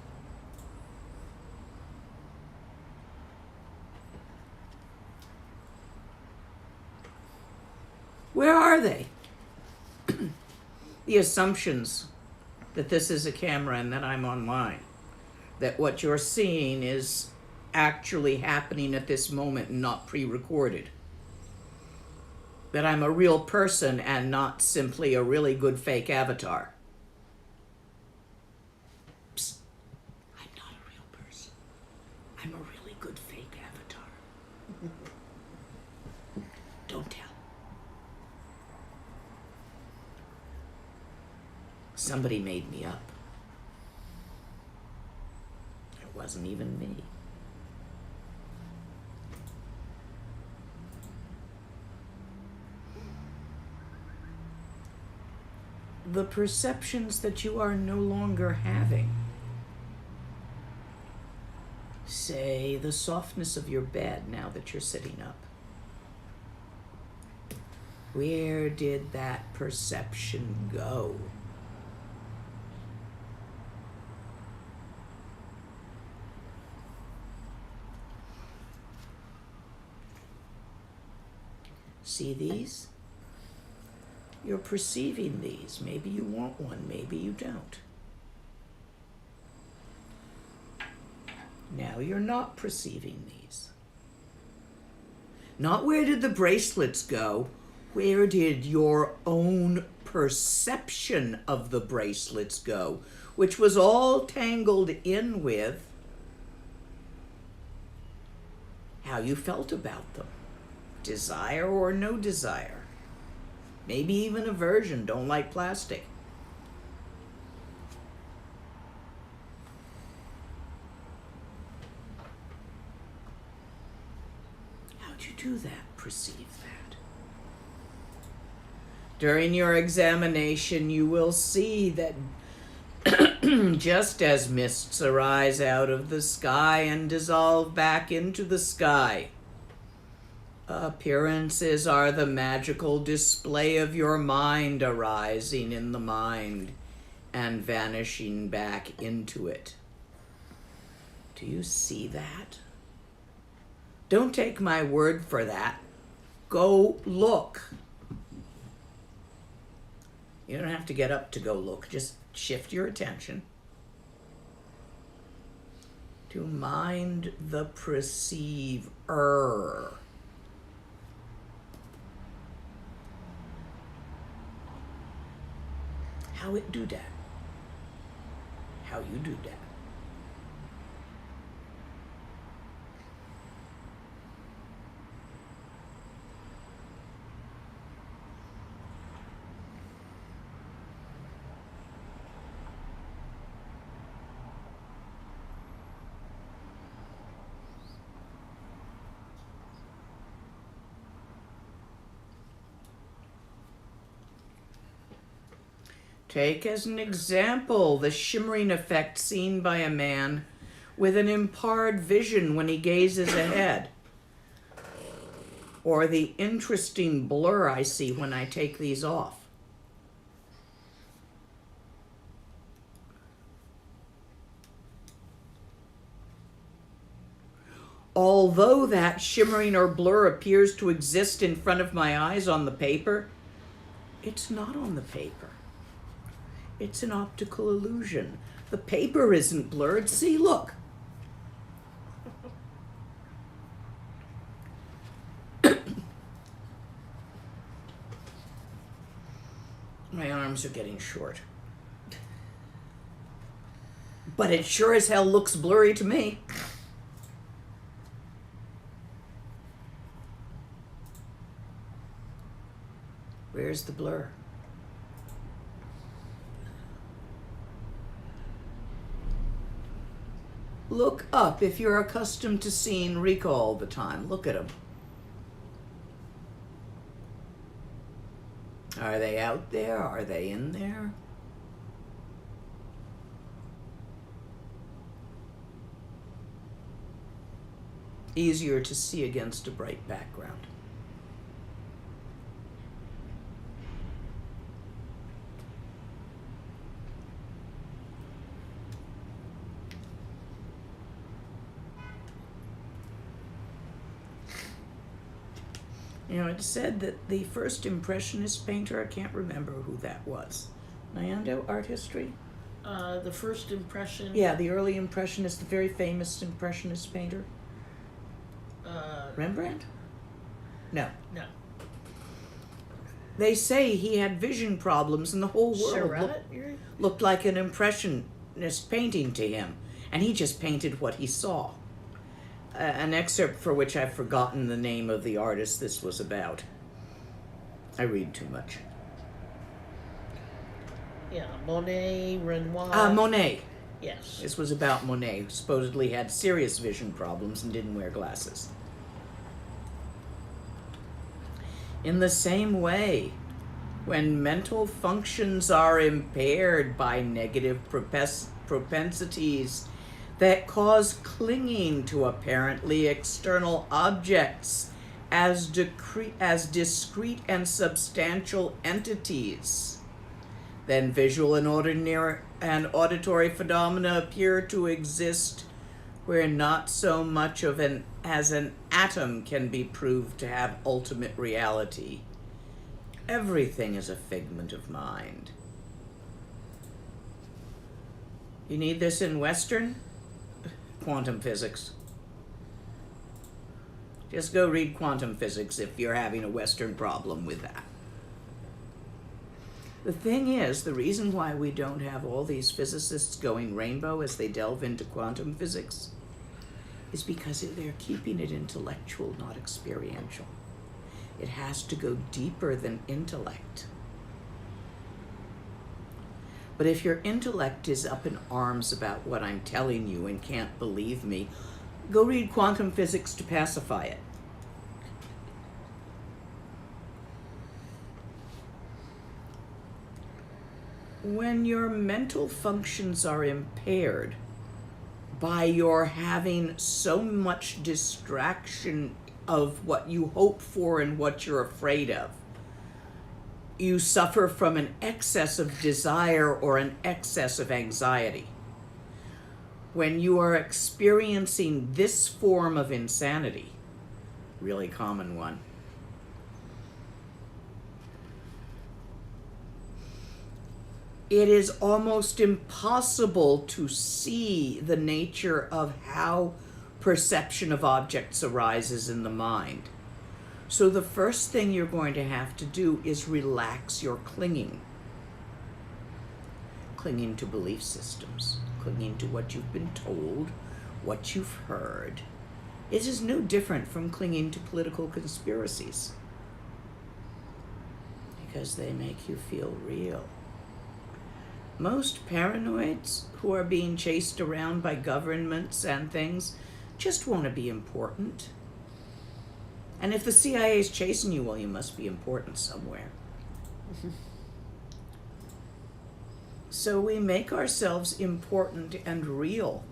Where are they? The assumptions that this is a camera and that I'm online, that what you're seeing is actually happening at this moment and not pre-recorded, that I'm a real person and not simply a really good fake avatar. Psst. I'm not a real person. I'm a really good fake avatar. Don't tell. Somebody made me up. It wasn't even me. The perceptions that you are no longer having. Say, the softness of your bed now that you're sitting up. Where did that perception go? See these? You're perceiving these. Maybe you want one, maybe you don't. Now you're not perceiving these. Not where did the bracelets go? Where did your own perception of the bracelets go? Which was all tangled in with how you felt about them. Desire or no desire. Maybe even aversion, don't like plastic. How'd you do that? Perceive that. During your examination, you will see that just as mists arise out of the sky and dissolve back into the sky, appearances are the magical display of your mind arising in the mind and vanishing back into it. Do you see that? Don't take my word for that. Go look. You don't have to get up to go look. Just shift your attention to mind the perceiver. How it do that? How you do that? Take as an example the shimmering effect seen by a man with an impaired vision when he gazes ahead, or the interesting blur I see when I take these off. Although that shimmering or blur appears to exist in front of my eyes on the paper, it's not on the paper. It's an optical illusion. The paper isn't blurred. See, look. My arms are getting short. But it sure as hell looks blurry to me. Where's the blur? Look up if you're accustomed to seeing Rika all the time. Look at them. Are they out there? Are they in there? Easier to see against a bright background. It said that the first Impressionist painter, I can't remember who that was. Nyando, art history? The first impression. Yeah, the early Impressionist, the very famous Impressionist painter. Rembrandt? No. No. They say he had vision problems and the whole world Seurat? looked like an Impressionist painting to him. And he just painted what he saw. An excerpt for which I've forgotten the name of the artist this was about. I read too much. Yeah, Monet, Renoir. Monet. Yes. This was about Monet, who supposedly had serious vision problems and didn't wear glasses. In the same way, when mental functions are impaired by negative propensities that cause clinging to apparently external objects as discrete and substantial entities, then visual and auditory phenomena appear to exist where not so much of as an atom can be proved to have ultimate reality. Everything is a figment of mind. You need this in Western? Quantum physics. Just go read quantum physics if you're having a Western problem with that. The thing is, the reason why we don't have all these physicists going rainbow as they delve into quantum physics is because they're keeping it intellectual, not experiential. It has to go deeper than intellect. But if your intellect is up in arms about what I'm telling you and can't believe me, go read quantum physics to pacify it. When your mental functions are impaired by your having so much distraction of what you hope for and what you're afraid of, you suffer from an excess of desire or an excess of anxiety. When you are experiencing this form of insanity, really common one, it is almost impossible to see the nature of how perception of objects arises in the mind. So the first thing you're going to have to do is relax your clinging. Clinging to belief systems, clinging to what you've been told, what you've heard. It is no different from clinging to political conspiracies, because they make you feel real. Most paranoids who are being chased around by governments and things just want to be important. And if the CIA is chasing you, well, you must be important somewhere. So we make ourselves important and real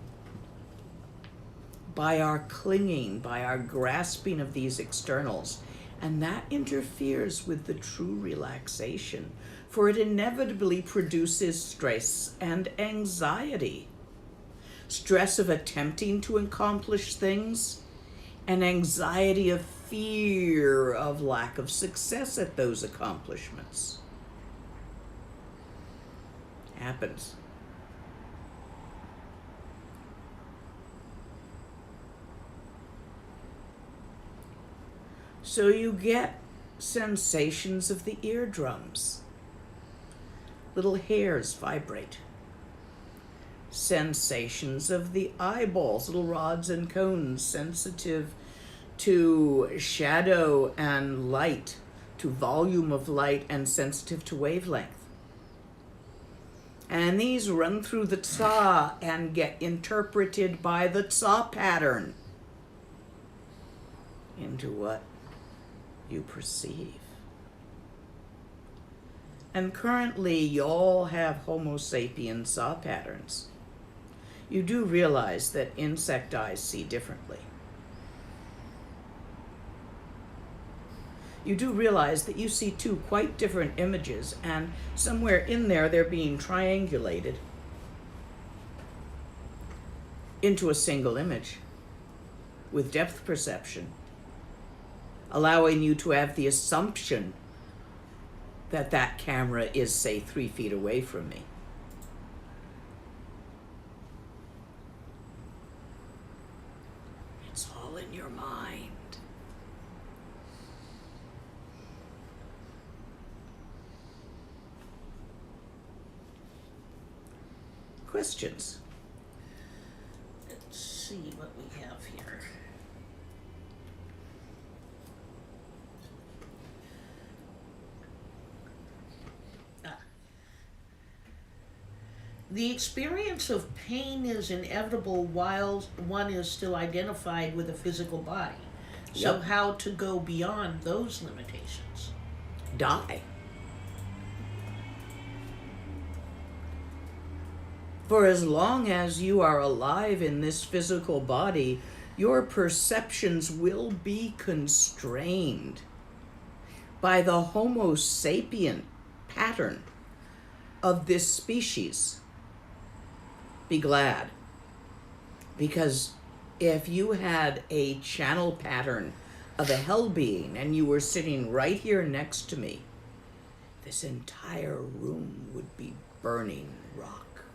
by our clinging, by our grasping of these externals. And that interferes with the true relaxation, for it inevitably produces stress and anxiety. Stress of attempting to accomplish things, and anxiety of fear of lack of success at those accomplishments. Happens. So you get sensations of the eardrums. Little hairs vibrate. Sensations of the eyeballs, little rods and cones, sensitive to shadow and light, to volume of light, and sensitive to wavelength. And these run through the tsa and get interpreted by the tsa pattern into what you perceive. And currently, y'all have Homo sapiens tsa patterns. You do realize that insect eyes see differently. You do realize that you see two quite different images, and somewhere in there they're being triangulated into a single image with depth perception. allowing you to have the assumption that that camera is, say, 3 feet away from me. It's all in your mind. Questions? Let's see what we have here. The experience of pain is inevitable while one is still identified with a physical body. So Yep. how to go beyond those limitations? Die. For as long as you are alive in this physical body, your perceptions will be constrained by the Homo sapien pattern of this species. Be glad. Because if you had a channel pattern of a hell being and you were sitting right here next to me, this entire room would be burning rock.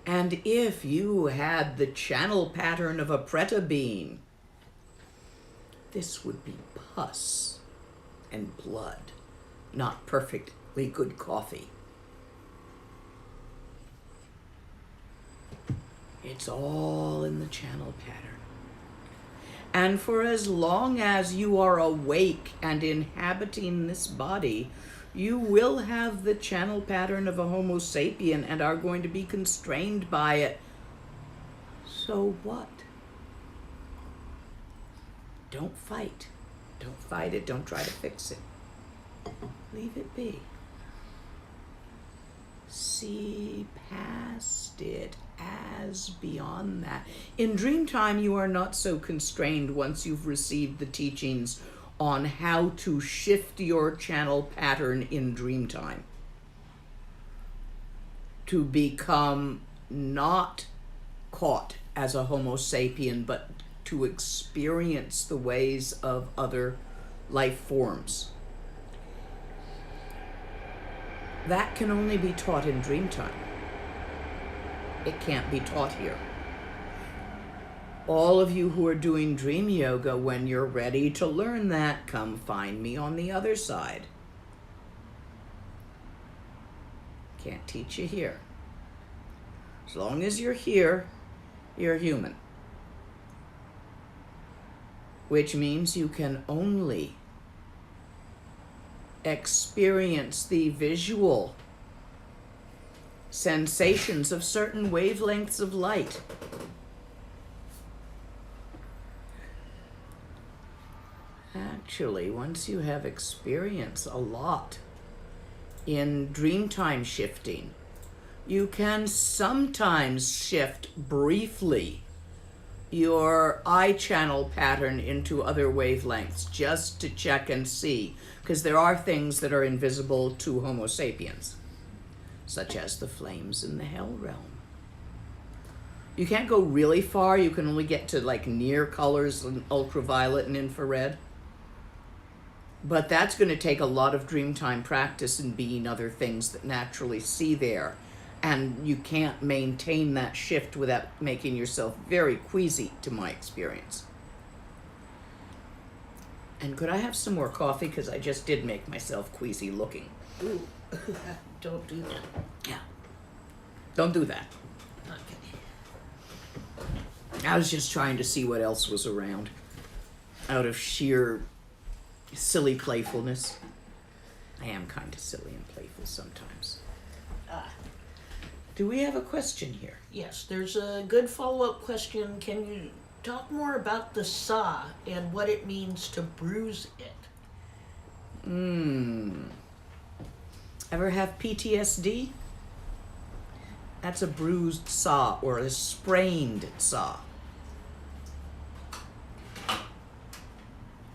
And if you had the channel pattern of a Preta being, this would be pus and blood, not perfectly good coffee. It's all in the channel pattern. And for as long as you are awake and inhabiting this body, you will have the channel pattern of a Homo sapien and are going to be constrained by it. So what? Don't fight. Don't fight it. Don't try to fix it. Leave it be. See past it as beyond that. In dream time, you are not so constrained once you've received the teachings on how to shift your channel pattern in dream time to become not caught as a Homo sapien, but to experience the ways of other life forms. That can only be taught in dream time. It can't be taught here. All of you who are doing dream yoga, when you're ready to learn that, come find me on the other side. Can't teach you here. As long as you're here, you're human. Which means you can only experience the visual sensations of certain wavelengths of light. Actually, once you have experience a lot in dreamtime shifting, you can sometimes shift briefly your eye channel pattern into other wavelengths just to check and see, because there are things that are invisible to Homo sapiens, such as the flames in the hell realm. You can't go really far. You can only get to like near colors and ultraviolet and infrared. But that's going to take a lot of dreamtime practice and being other things that naturally see there. And you can't maintain that shift without making yourself very queasy, to my experience. And could I have some more coffee? Because I just did make myself queasy looking. Ooh, don't do that. Yeah. Don't do that. Okay. I was just trying to see what else was around out of sheer silly playfulness. I am kind of silly and playful sometimes. Do we have a question here? Yes, there's a good follow-up question. Can you talk more about the sa and what it means to bruise it? Ever have PTSD? That's a bruised sa or a sprained sa.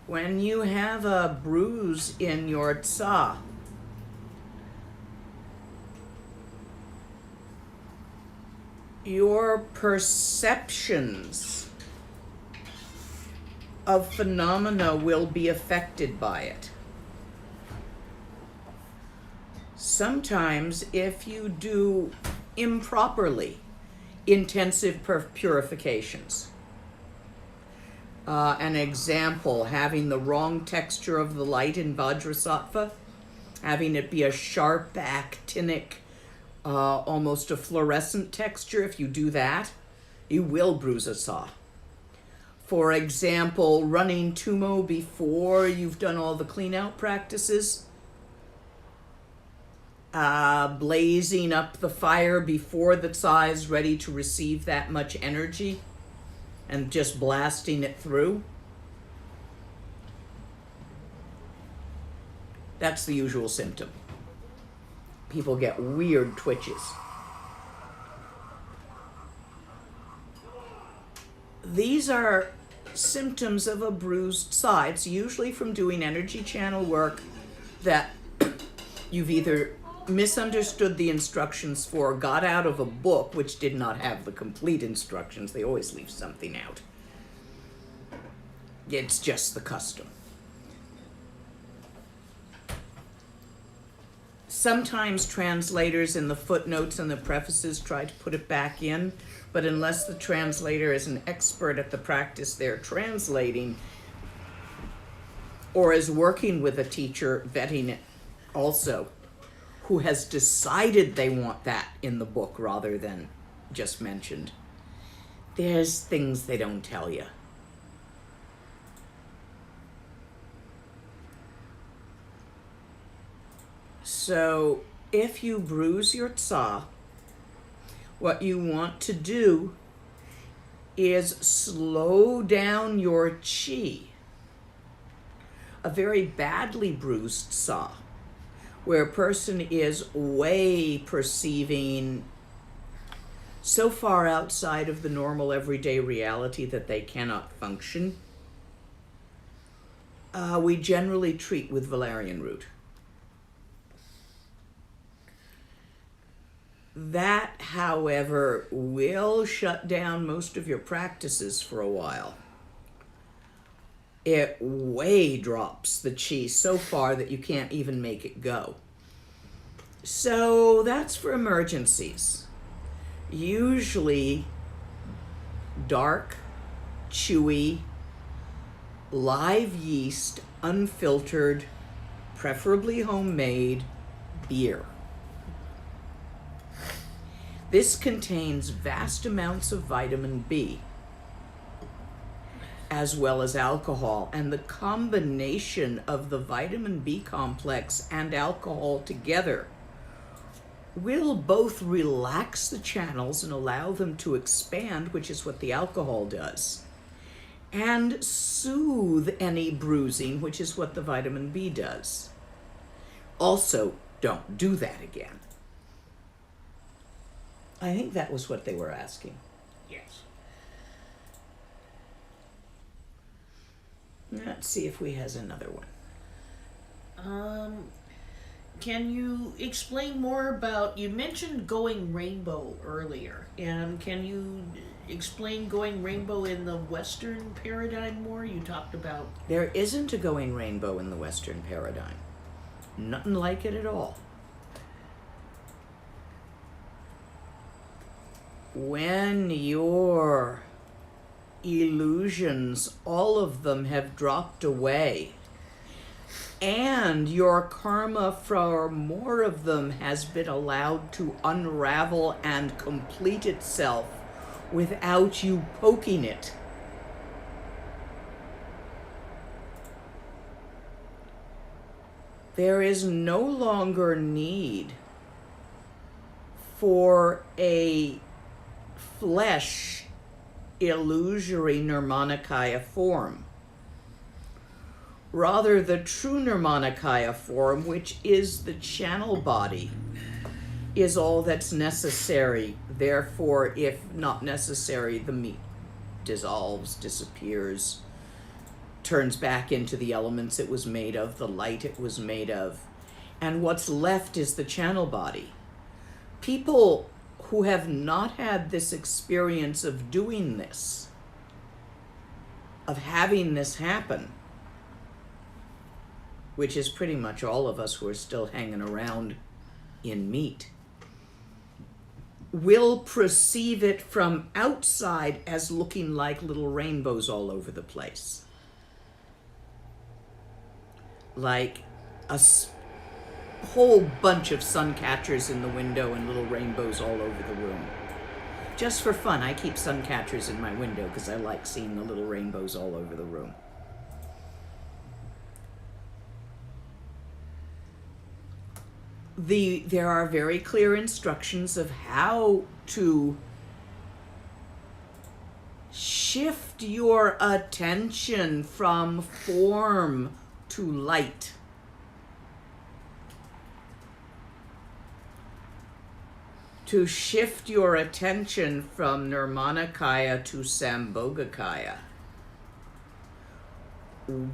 When you have a bruise in your tsa, your perceptions of phenomena will be affected by it. Sometimes, if you do improperly intensive purifications, an example, having the wrong texture of the light in Vajrasattva, having it be a sharp, actinic, almost a fluorescent texture, if you do that, you will bruise a saw. For example, running tumo before you've done all the clean-out practices, blazing up the fire before the tsa is ready to receive that much energy, and just blasting it through. That's the usual symptom. People get weird twitches. These are symptoms of a bruised tsa. It's usually from doing energy channel work that you've either misunderstood the instructions for, got out of a book which did not have the complete instructions. They always leave something out. It's just the custom. Sometimes translators in the footnotes and the prefaces try to put it back in, but unless the translator is an expert at the practice they're translating, or is working with a teacher vetting it also, who has decided they want that in the book rather than just mentioned, there's things they don't tell you. So if you bruise your tsa, what you want to do is slow down your chi. A very badly bruised tsa, where a person is way perceiving so far outside of the normal everyday reality that they cannot function, we generally treat with valerian root. That, however, will shut down most of your practices for a while. It way drops the chi so far that you can't even make it go. So that's for emergencies. Usually dark, chewy, live yeast, unfiltered, preferably homemade beer. This contains vast amounts of vitamin B, as well as alcohol, and the combination of the vitamin B complex and alcohol together will both relax the channels and allow them to expand, which is what the alcohol does, and soothe any bruising, which is what the vitamin B does. Also, don't do that again. I think that was what they were asking. Yes. Let's see if we has another one. Can you explain more about, you mentioned going rainbow earlier, and can you explain going rainbow in the Western paradigm more? You talked about... There isn't a going rainbow in the Western paradigm. Nothing like it at all. When your illusions, all of them have dropped away, and your karma for more of them has been allowed to unravel and complete itself without you poking it, there is no longer need for a flesh illusory Nirmanakaya form. Rather, the true Nirmanakaya form, which is the channel body, is all that's necessary. Therefore, if not necessary, the meat dissolves, disappears, turns back into the elements it was made of, the light it was made of. And what's left is the channel body. People who have not had this experience of doing this of having this happen, which is pretty much all of us who are still hanging around in meat, will perceive it from outside as looking like little rainbows all over the place. Like whole bunch of sun catchers in the window and little rainbows all over the room. Just for fun, I keep sun catchers in my window because I like seeing the little rainbows all over the room. There are very clear instructions of how to shift your attention from form to light. To shift your attention from Nirmanakaya to Sambhogakaya.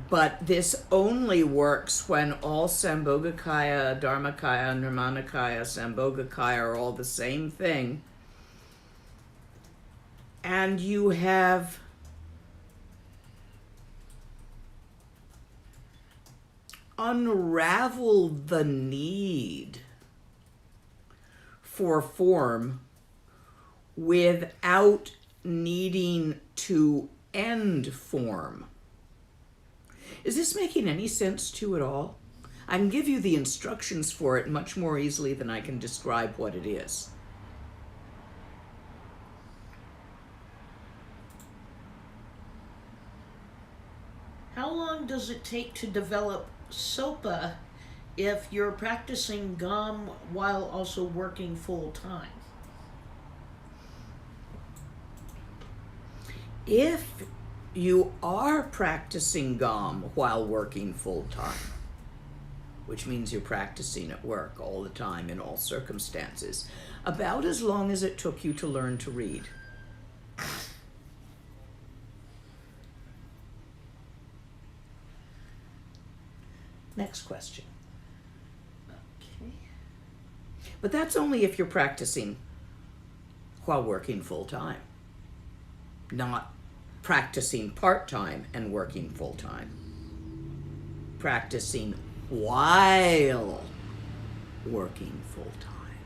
But this only works when all Sambhogakaya, Dharmakaya, Nirmanakaya, Sambhogakaya are all the same thing. And you have unraveled the need for form without needing to end form. Is this making any sense to you at all? I can give you the instructions for it much more easily than I can describe what it is. How long does it take to develop sopa if you're practicing GOM while also working full time? If you are practicing GOM while working full time, which means you're practicing at work all the time in all circumstances, about as long as it took you to learn to read. Next question. Okay. But that's only if you're practicing while working full-time, not practicing part-time and working full-time. Practicing while working full-time.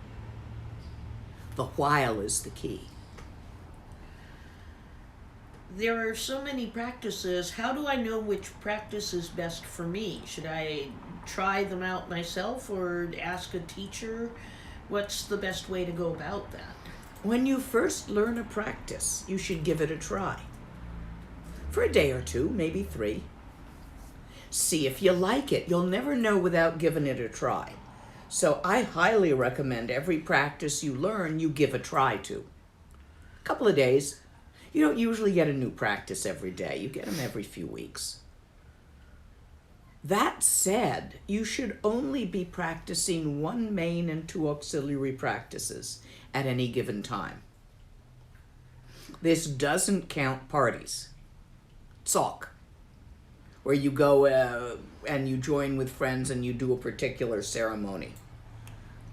The while is the key. There are so many practices. How do I know which practice is best for me? Should I try them out myself or ask a teacher? What's the best way to go about that? When you first learn a practice, you should give it a try. For a day or two, maybe 3. See if you like it. You'll never know without giving it a try. So I highly recommend every practice you learn, you give a try to. A couple of days. You don't usually get a new practice every day. You get them every few weeks. That said, you should only be practicing 1 main and 2 auxiliary practices at any given time. This doesn't count parties. Tsok, where you go and you join with friends and you do a particular ceremony.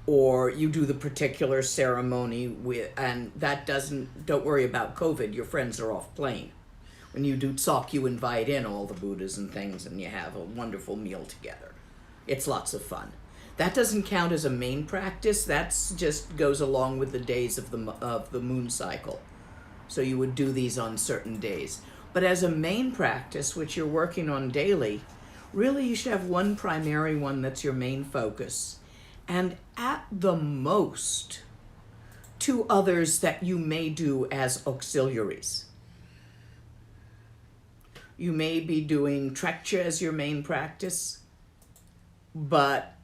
Or you do the particular ceremony with, and that don't worry about COVID, your friends are off plane. When you do Tsok, you invite in all the Buddhas and things and you have a wonderful meal together. It's lots of fun. That doesn't count as a main practice, that's just goes along with the days of the moon cycle. So you would do these on certain days. But as a main practice, which you're working on daily, really you should have 1 primary one that's your main focus. And at the most, 2 others that you may do as auxiliaries. You may be doing Trekchö as your main practice, but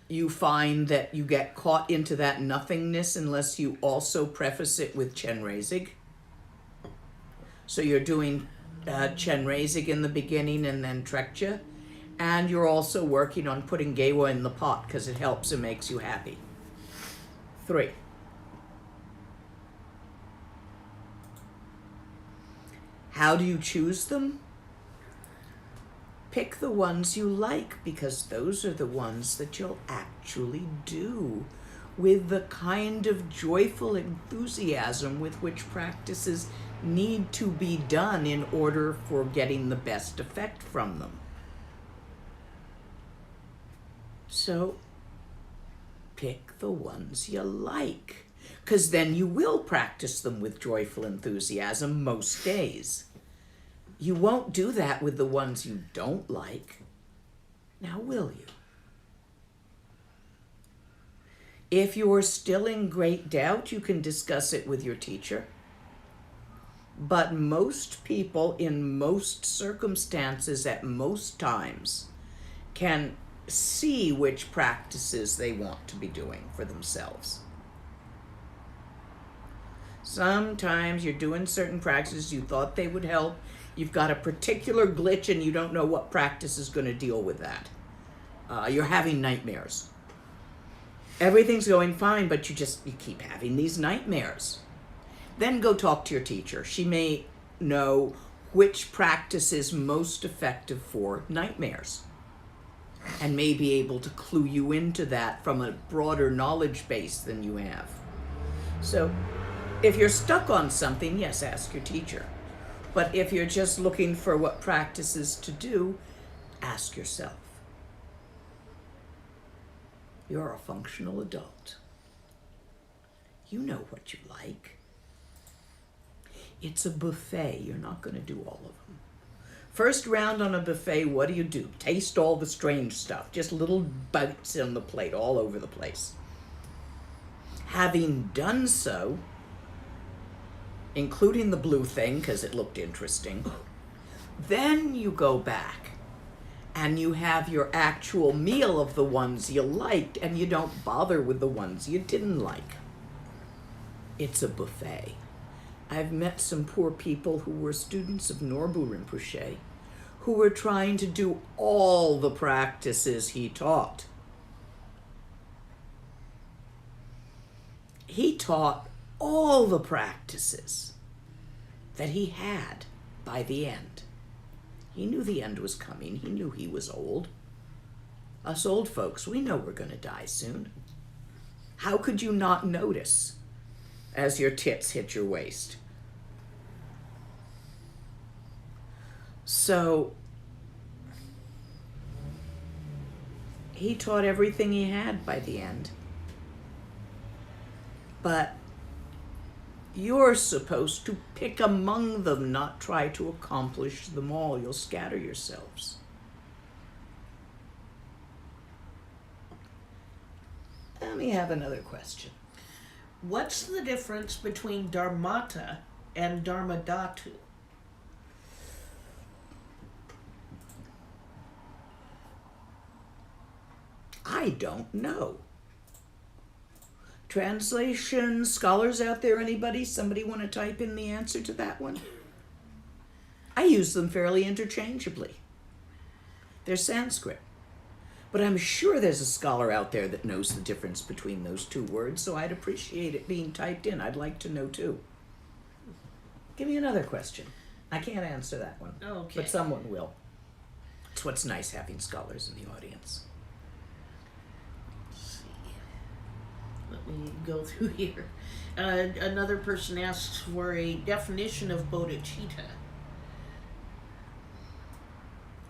you find that you get caught into that nothingness unless you also preface it with Chenrezig. So you're doing Chenrezig in the beginning and then Trekchö. And you're also working on putting Gewa in the pot because it helps and makes you happy. 3. How do you choose them? Pick the ones you like because those are the ones that you'll actually do with the kind of joyful enthusiasm with which practices need to be done in order for getting the best effect from them. So pick the ones you like, because then you will practice them with joyful enthusiasm most days. You won't do that with the ones you don't like. Now, will you? If you're still in great doubt, you can discuss it with your teacher. But most people in most circumstances at most times can see which practices they want to be doing for themselves. Sometimes you're doing certain practices, you thought they would help, you've got a particular glitch and you don't know what practice is going to deal with that. You're having nightmares. Everything's going fine, but you keep having these nightmares. Then go talk to your teacher. She may know which practice is most effective for nightmares and may be able to clue you into that from a broader knowledge base than you have. So if you're stuck on something, yes, ask your teacher. But if you're just looking for what practices to do, ask yourself. You're a functional adult. You know what you like. It's a buffet. You're not going to do all of them. First round on a buffet, what do? Taste all the strange stuff. Just little bites on the plate all over the place. Having done so, including the blue thing because it looked interesting, then you go back and you have your actual meal of the ones you liked and you don't bother with the ones you didn't like. It's a buffet. I've met some poor people who were students of Norbu Rinpoche who were trying to do all the practices he taught. He taught all the practices that he had by the end. He knew the end was coming. He knew he was old. Us old folks, we know we're going to die soon. How could you not notice as your tits hit your waist? So he taught everything he had by the end. But you're supposed to pick among them, not try to accomplish them all. You'll scatter yourselves. Let me have another question. What's the difference between Dharmata and Dharmadhatu? I don't know. Translation, scholars out there, anybody? Somebody want to type in the answer to that one? I use them fairly interchangeably. They're Sanskrit. But I'm sure there's a scholar out there that knows the difference between those two words, so I'd appreciate it being typed in. I'd like to know too. Give me another question. I can't answer that one. Okay. But someone will. It's what's nice having scholars in the audience. Let me go through here. Another person asks for a definition of bodhicitta.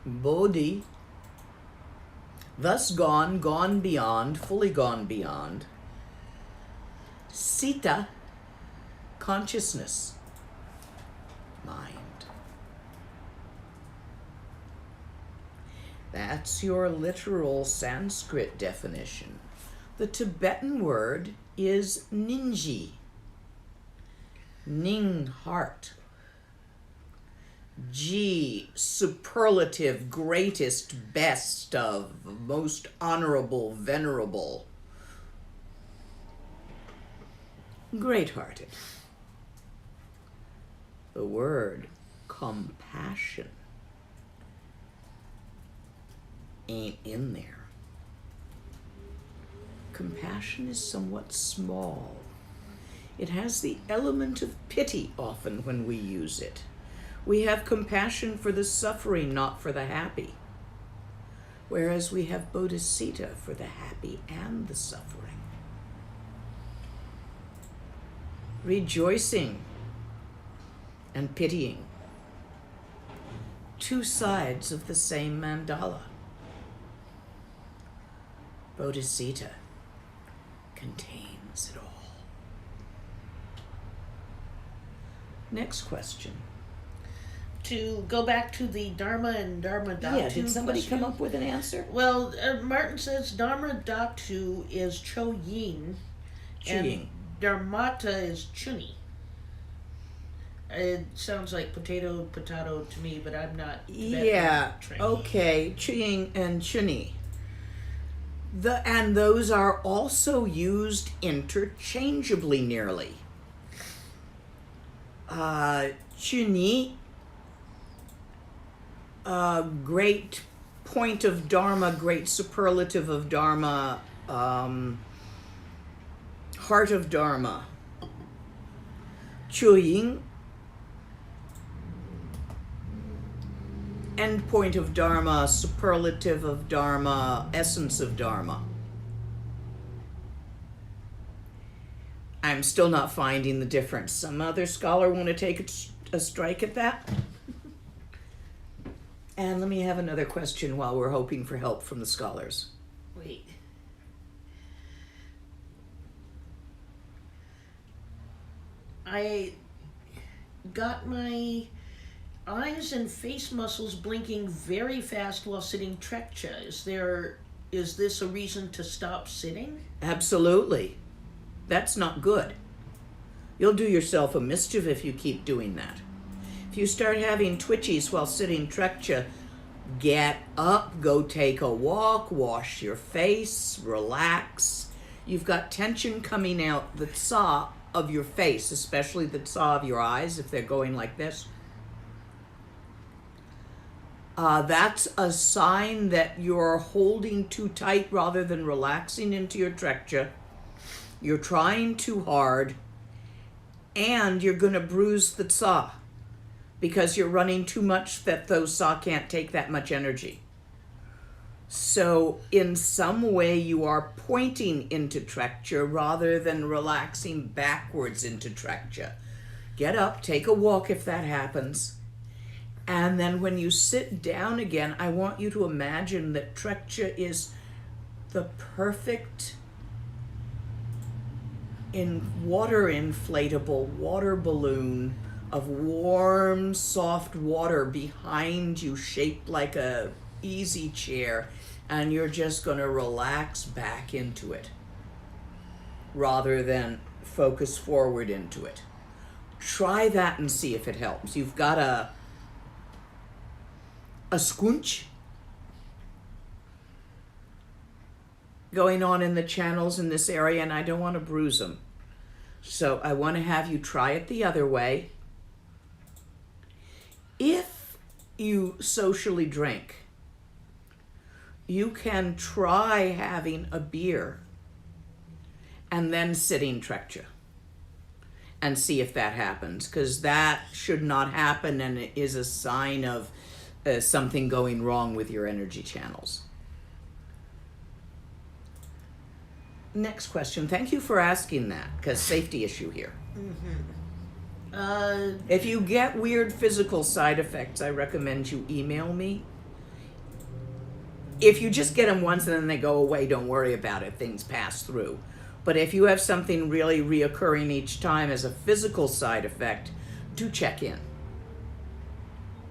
Bodhi, thus gone, gone beyond, fully gone beyond. Citta, consciousness, mind. That's your literal Sanskrit definition. The Tibetan word is ninji. Ning, heart. Ji, superlative, greatest, best of, most honorable, venerable. Great-hearted. The word compassion ain't in there. Compassion is somewhat small. It has the element of pity often when we use it. We have compassion for the suffering, not for the happy. Whereas we have bodhicitta for the happy and the suffering. Rejoicing and pitying. Two sides of the same mandala. Bodhichitta contains it all. Next question. To go back to the Dharma and Dharmadhatu. Yeah, did somebody question. come up with an answer? Well, Martin says Dharmadhatu is Cho Yin, and Dharmata is Chuni. It sounds like potato to me, but I'm not Tibetan trained. Okay, Chuying and Chuni. And those are also used interchangeably nearly. Chuni, great point of Dharma, great superlative of Dharma, heart of Dharma. Chuying, end point of Dharma, superlative of Dharma, essence of Dharma. I'm still not finding the difference. Some other scholar want to take a strike at that? And let me have another question while we're hoping for help from the scholars. Wait. I got my eyes and face muscles blinking very fast while sitting Trekchö. Is this a reason to stop sitting? Absolutely. That's not good. You'll do yourself a mischief if you keep doing that. If you start having twitchies while sitting Trekchö, get up, go take a walk, wash your face, relax. You've got tension coming out the tsa of your face, especially the tsa of your eyes if they're going like this. That's a sign that you're holding too tight rather than relaxing into your Trekchö. You're trying too hard, and you're going to bruise the tsa because you're running too much that those tsa can't take that much energy. So in some way you are pointing into Trekchö rather than relaxing backwards into Trekchö. Get up, take a walk if that happens. And then when you sit down again, I want you to imagine that Trekchö is the perfect inflatable water balloon of warm, soft water behind you, shaped like a easy chair, and you're just going to relax back into it rather than focus forward into it. Try that and see if it helps. You've got a squunch going on in the channels in this area, and I don't want to bruise them. So I want to have you try it the other way. If you socially drink, you can try having a beer and then sitting Trekchö and see if that happens, because that should not happen, and it is a sign of something going wrong with your energy channels. Next question. Thank you for asking that, because safety issue here. If you get weird physical side effects, I recommend you email me. If you just get them once and then they go away, don't worry about it. Things pass through. But if you have something really reoccurring each time as a physical side effect, do check in.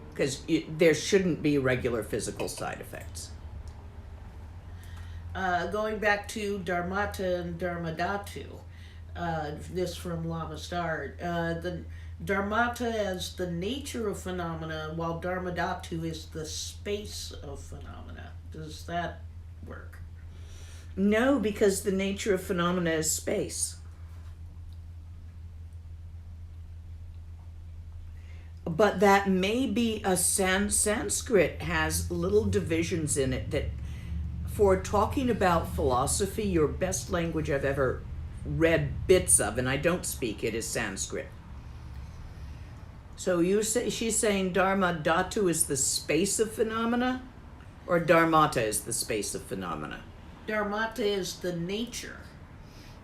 Because there shouldn't be regular physical side effects. Going back to Dharmata and Dharmadhatu, this from Lama Star, the Dharmata as the nature of phenomena, while Dharmadhatu is the space of phenomena. Does that work? No, because the nature of phenomena is space. But that may be a Sanskrit has little divisions in it that, for talking about philosophy, your best language I've ever read bits of, and I don't speak it, is Sanskrit. So she's saying Dharmadhatu is the space of phenomena, or Dharmata is the space of phenomena? Dharmata is the nature.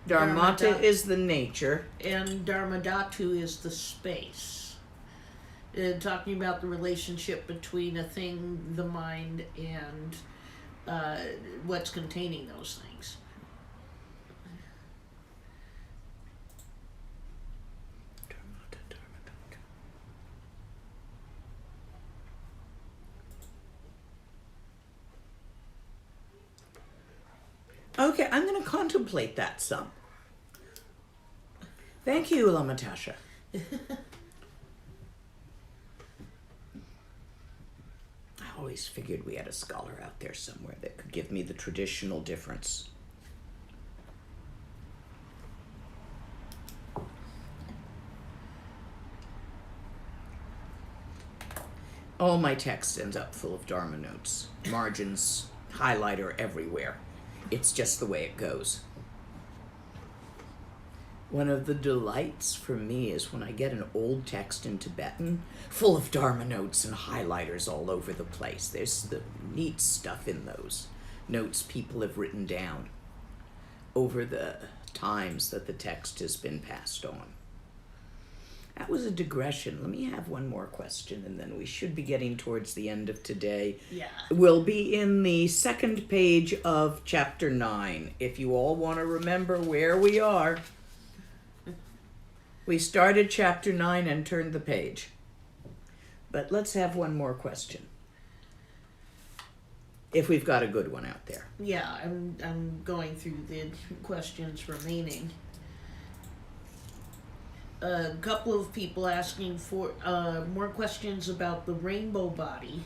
Dharmata is the nature. And Dharmadhatu is the space. talking about the relationship between a thing, the mind, and what's containing those things. Okay, I'm going to contemplate that some. Thank you, Lama Tasha. I always figured we had a scholar out there somewhere that could give me the traditional difference. All my text ends up full of Dharma notes, margins, highlighter everywhere. It's just the way it goes. One of the delights for me is when I get an old text in Tibetan full of Dharma notes and highlighters all over the place. There's the neat stuff in those notes people have written down over the times that the text has been passed on. That was a digression. Let me have one more question, and then we should be getting towards the end of today. Yeah. We'll be in the second page of chapter 9. If you all want to remember where we are, we started chapter 9 and turned the page. But let's have one more question, if we've got a good one out there. Yeah, I'm going through the questions remaining. A couple of people asking for more questions about the rainbow body.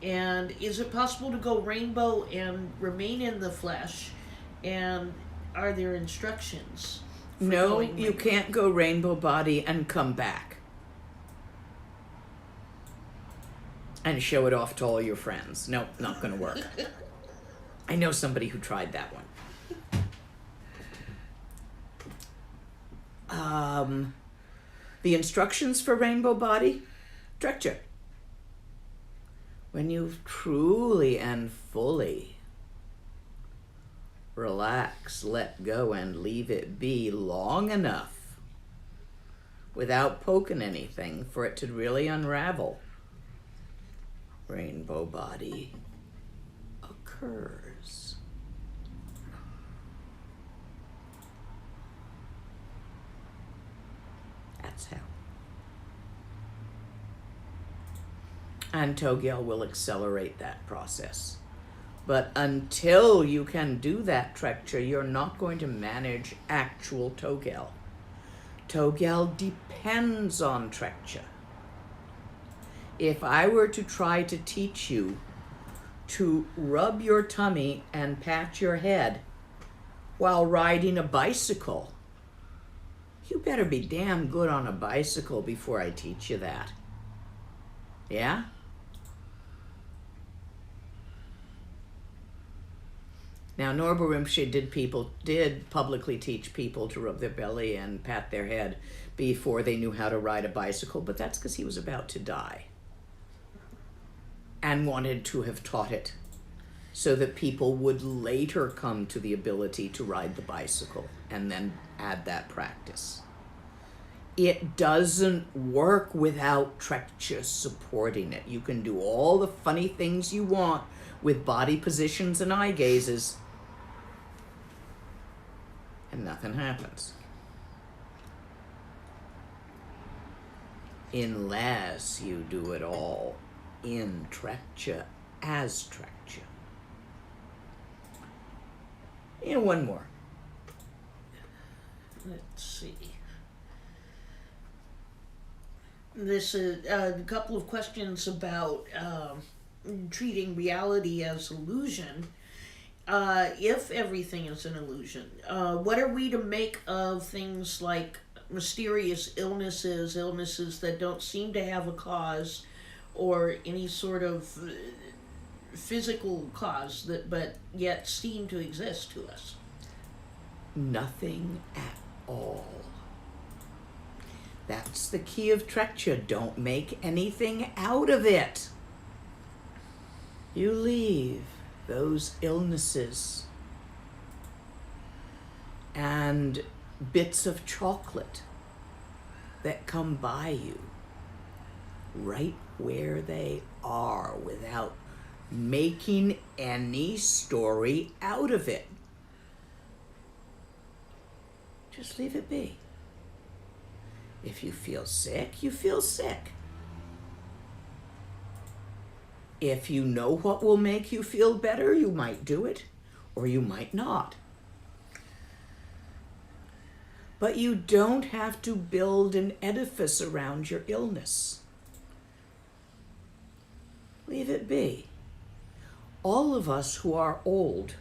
And is it possible to go rainbow and remain in the flesh? And are there instructions? No, you can't go rainbow body and come back and show it off to all your friends. Nope, not going to work. I know somebody who tried that one. The instructions for rainbow body, Trekchö. When you've truly and fully relax, let go, and leave it be long enough without poking anything for it to really unravel, rainbow body occurs. That's how. And Togel will accelerate that process. But until you can do that, Trekchö, you're not going to manage actual Togel. Togel depends on Trekchö. If I were to try to teach you to rub your tummy and pat your head while riding a bicycle, you better be damn good on a bicycle before I teach you that. Yeah? Now, Norbu Rinpoche did publicly teach people to rub their belly and pat their head before they knew how to ride a bicycle, but that's because he was about to die and wanted to have taught it so that people would later come to the ability to ride the bicycle and then add that practice. It doesn't work without Trekchö supporting it. You can do all the funny things you want with body positions and eye gazes, and nothing happens. Unless you do it all in Trekchö as Trekchö. One more. Let's see. This is a couple of questions about treating reality as illusion. If everything is an illusion, what are we to make of things like mysterious illnesses that don't seem to have a cause or any sort of physical cause but yet seem to exist to us? Nothing at all. That's the key of Trekchö. Don't make anything out of it. You leave those illnesses and bits of chocolate that come by you right where they are without making any story out of it. Just leave it be. If you feel sick, you feel sick. If you know what will make you feel better, you might do it, or you might not. But you don't have to build an edifice around your illness. Leave it be. All of us who are old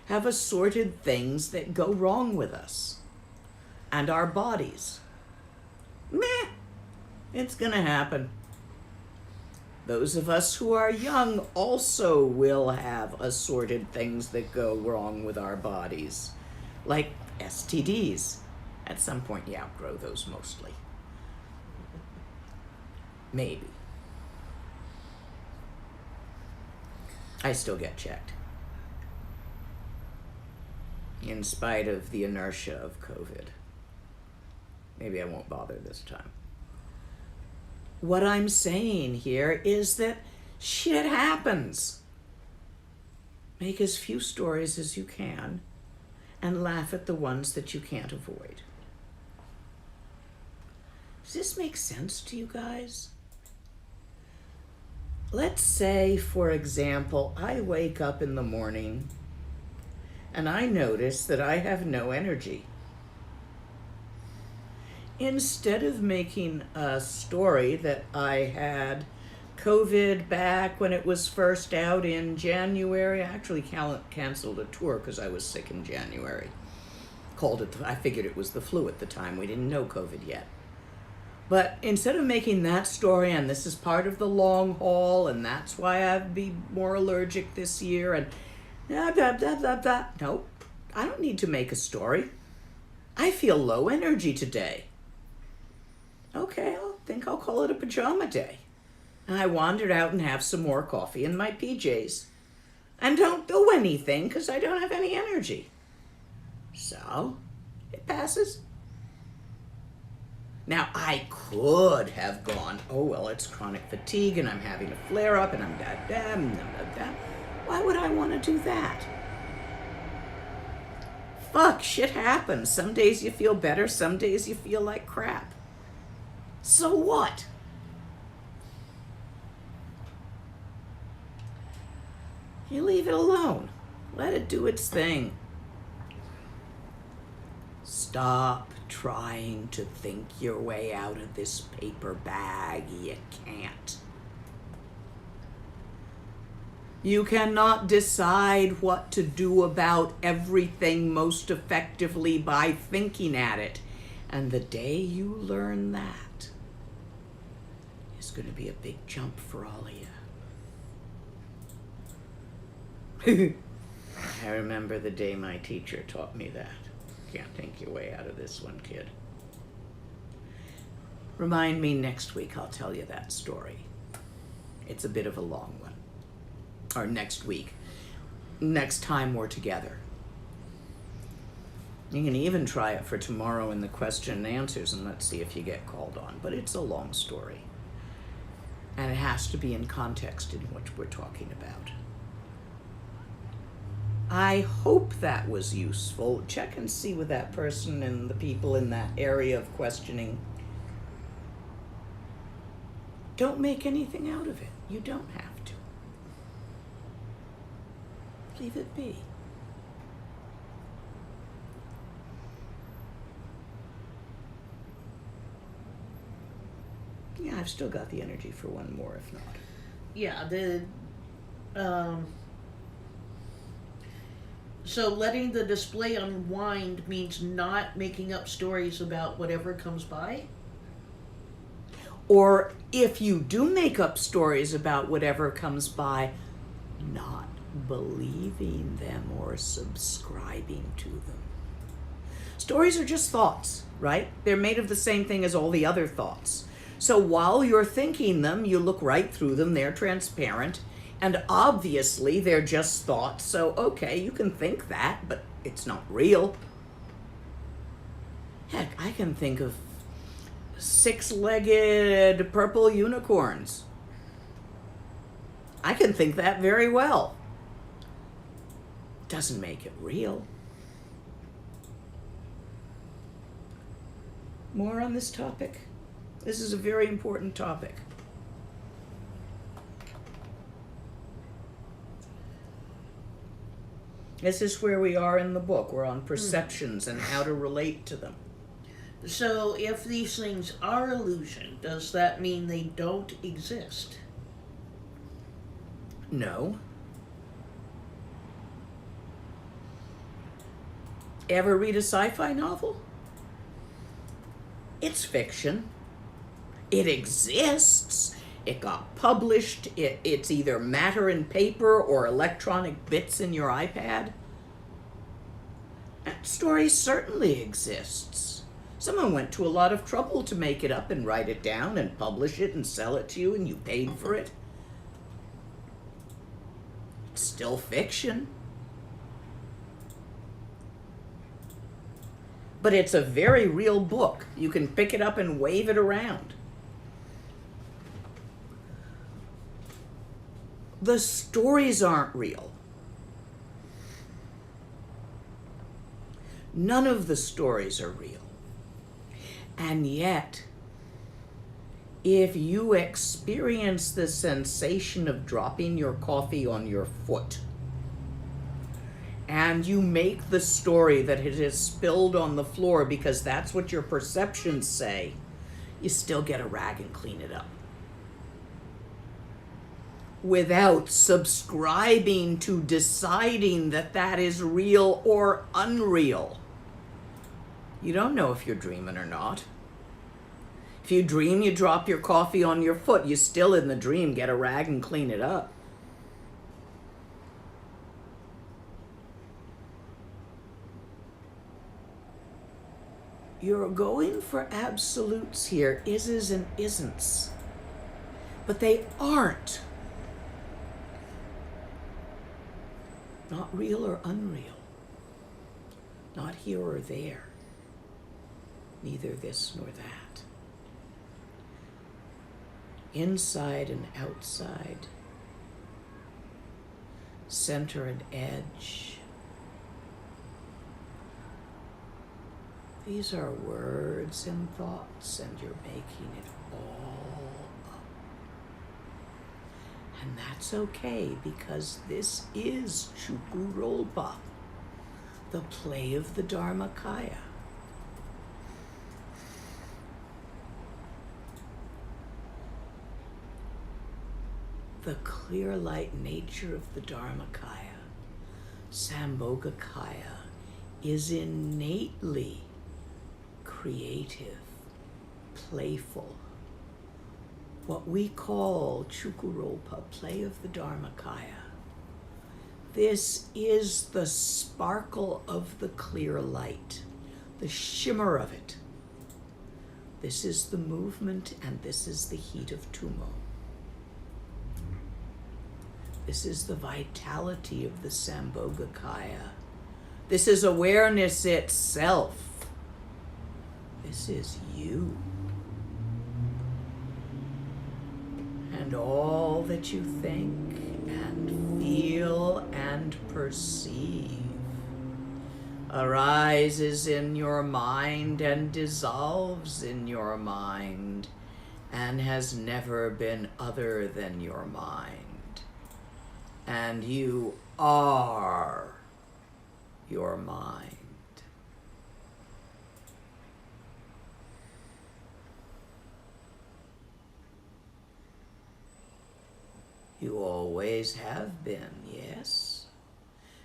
have assorted things that go wrong with us and our bodies. Meh, it's gonna happen. Those of us who are young also will have assorted things that go wrong with our bodies, like STDs. At some point, you outgrow those mostly. Maybe. I still get checked, in spite of the inertia of COVID. Maybe I won't bother this time. What I'm saying here is that shit happens. Make as few stories as you can and laugh at the ones that you can't avoid. Does this make sense to you guys? Let's say, for example, I wake up in the morning and I notice that I have no energy. Instead of making a story that I had COVID back when it was first out in January, I actually canceled a tour because I was sick in January. I figured it was the flu at the time. We didn't know COVID yet. But instead of making that story, and this is part of the long haul, and that's why I'd be more allergic this year, and blah, blah, blah, blah, blah. Nope, I don't need to make a story. I feel low energy today. Okay, I think I'll call it a pajama day. And I wandered out and have some more coffee in my PJs. And don't do anything because I don't have any energy. So, it passes. Now, I could have gone, oh, well, it's chronic fatigue and I'm having a flare-up and I'm da-da. Why would I want to do that? Fuck, shit happens. Some days you feel better, some days you feel like crap. So what? You leave it alone. Let it do its thing. Stop trying to think your way out of this paper bag. You can't. You cannot decide what to do about everything most effectively by thinking at it. And the day you learn that, it's going to be a big jump for all of you. I remember the day my teacher taught me that. Can't think your way out of this one, kid. Remind me next week, I'll tell you that story. It's a bit of a long one. Or next week. Next time we're together. You can even try it for tomorrow in the question and answers, and let's see if you get called on. But it's a long story. And it has to be in context in what we're talking about. I hope that was useful. Check and see with that person and the people in that area of questioning. Don't make anything out of it. You don't have to. Leave it be. Yeah, I've still got the energy for one more, if not. Yeah, so letting the display unwind means not making up stories about whatever comes by? Or if you do make up stories about whatever comes by, not believing them or subscribing to them. Stories are just thoughts, right? They're made of the same thing as all the other thoughts. So while you're thinking them, you look right through them, they're transparent, and obviously they're just thoughts, so okay, you can think that, but it's not real. Heck, I can think of six-legged purple unicorns. I can think that very well. Doesn't make it real. More on this topic? This is a very important topic. This is where we are in the book. We're on perceptions and how to relate to them. So if these things are illusion, does that mean they don't exist? No. Ever read a sci-fi novel? It's fiction. It exists. It got published. It's either matter in paper or electronic bits in your iPad. That story certainly exists. Someone went to a lot of trouble to make it up and write it down and publish it and sell it to you, and you paid for it. It's still fiction. But it's a very real book. You can pick it up and wave it around. The stories aren't real. None of the stories are real. And yet, if you experience the sensation of dropping your coffee on your foot, and you make the story that it has spilled on the floor because that's what your perceptions say, you still get a rag and clean it up. Without subscribing to deciding that that is real or unreal. You don't know if you're dreaming or not. If you dream you drop your coffee on your foot, you still in the dream get a rag and clean it up. You're going for absolutes here, ises and isn'ts. But they aren't. Not real or unreal. Not here or there. Neither this nor that. Inside and outside. Center and edge. These are words and thoughts, and you're making it all up. And that's okay, because this is Chukurolpa, the play of the Dharmakaya. The clear light nature of the Dharmakaya, Sambhogakaya, is innately creative, playful. What we call Chukurolpa, play of the Dharmakaya. This is the sparkle of the clear light, the shimmer of it. This is the movement, and this is the heat of Tummo. This is the vitality of the Sambhogakaya. This is awareness itself. This is you. And all that you think and feel and perceive arises in your mind and dissolves in your mind and has never been other than your mind. And you are your mind. You always have been, yes?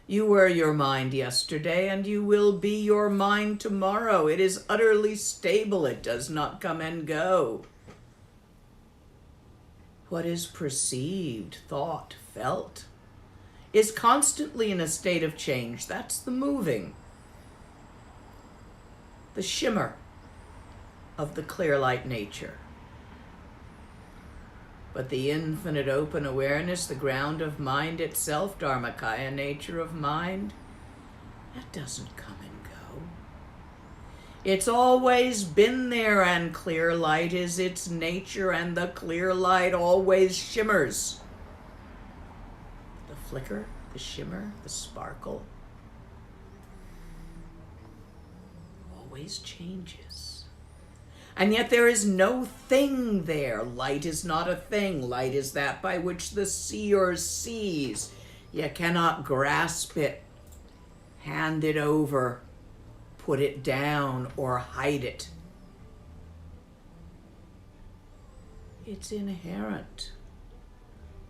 You were your mind yesterday, and you will be your mind tomorrow. It is utterly stable. It does not come and go. What is perceived, thought, felt, is constantly in a state of change. That's the moving, the shimmer of the clear light nature. But the infinite open awareness, the ground of mind itself, Dharmakaya nature of mind, that doesn't come and go. It's always been there, and clear light is its nature, and the clear light always shimmers. The flicker, the shimmer, the sparkle always changes. And yet there is no thing there. Light is not a thing. Light is that by which the seer sees. You cannot grasp it, hand it over, put it down, or hide it. It's inherent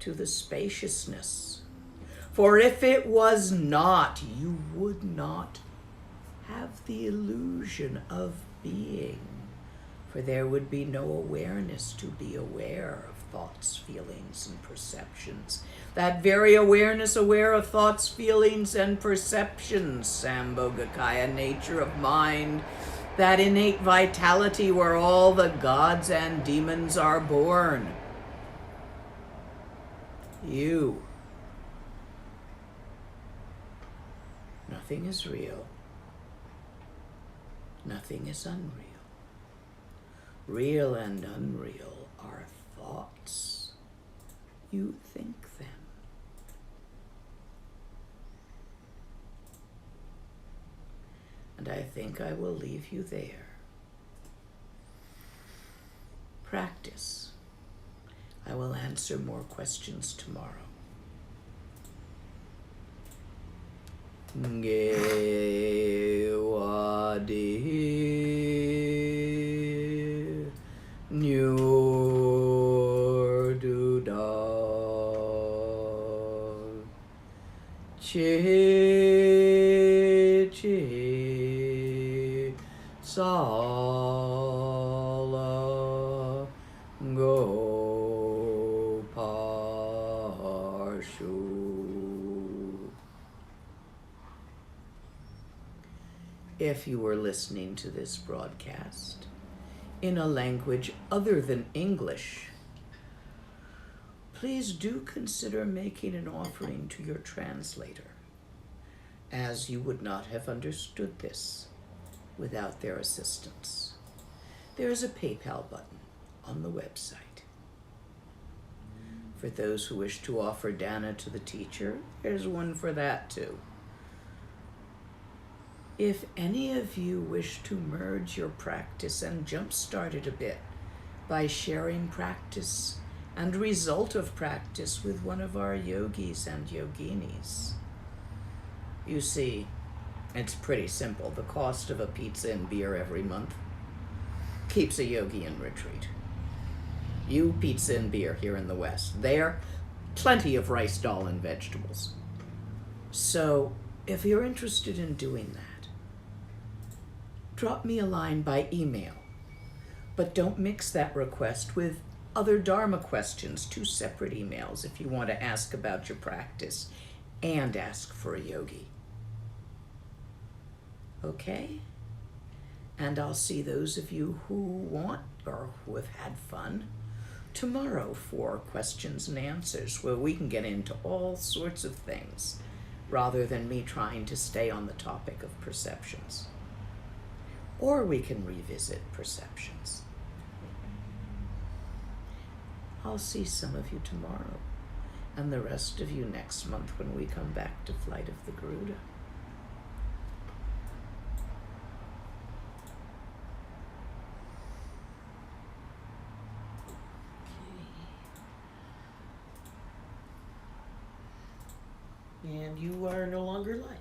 to the spaciousness. For if it was not, you would not have the illusion of being. For there would be no awareness to be aware of thoughts, feelings, and perceptions. That very awareness aware of thoughts, feelings, and perceptions, Sambhogakaya nature of mind, that innate vitality where all the gods and demons are born. You. Nothing is real. Nothing is unreal. Real and unreal are thoughts. You think them. And I think I will leave you there. Practice. I will answer more questions tomorrow. Gewa and Digpa. Che Sala Go Parshu. If you were listening to this broadcast in a language other than English, please do consider making an offering to your translator, as you would not have understood this without their assistance. There is a PayPal button on the website. For those who wish to offer dana to the teacher, there's one for that too. If any of you wish to merge your practice and jumpstart it a bit by sharing practice and result of practice with one of our yogis and yoginis. You see, it's pretty simple. The cost of a pizza and beer every month keeps a yogi in retreat. You, pizza and beer here in the West. There, plenty of rice, dal, and vegetables. So, if you're interested in doing that, drop me a line by email. But don't mix that request with other Dharma questions, 2 separate emails if you want to ask about your practice and ask for a yogi. Okay? And I'll see those of you who want or who have had fun tomorrow for questions and answers, where we can get into all sorts of things rather than me trying to stay on the topic of perceptions. Or we can revisit perceptions. I'll see some of you tomorrow, and the rest of you next month when we come back to Flight of the Garuda. And you are no longer live.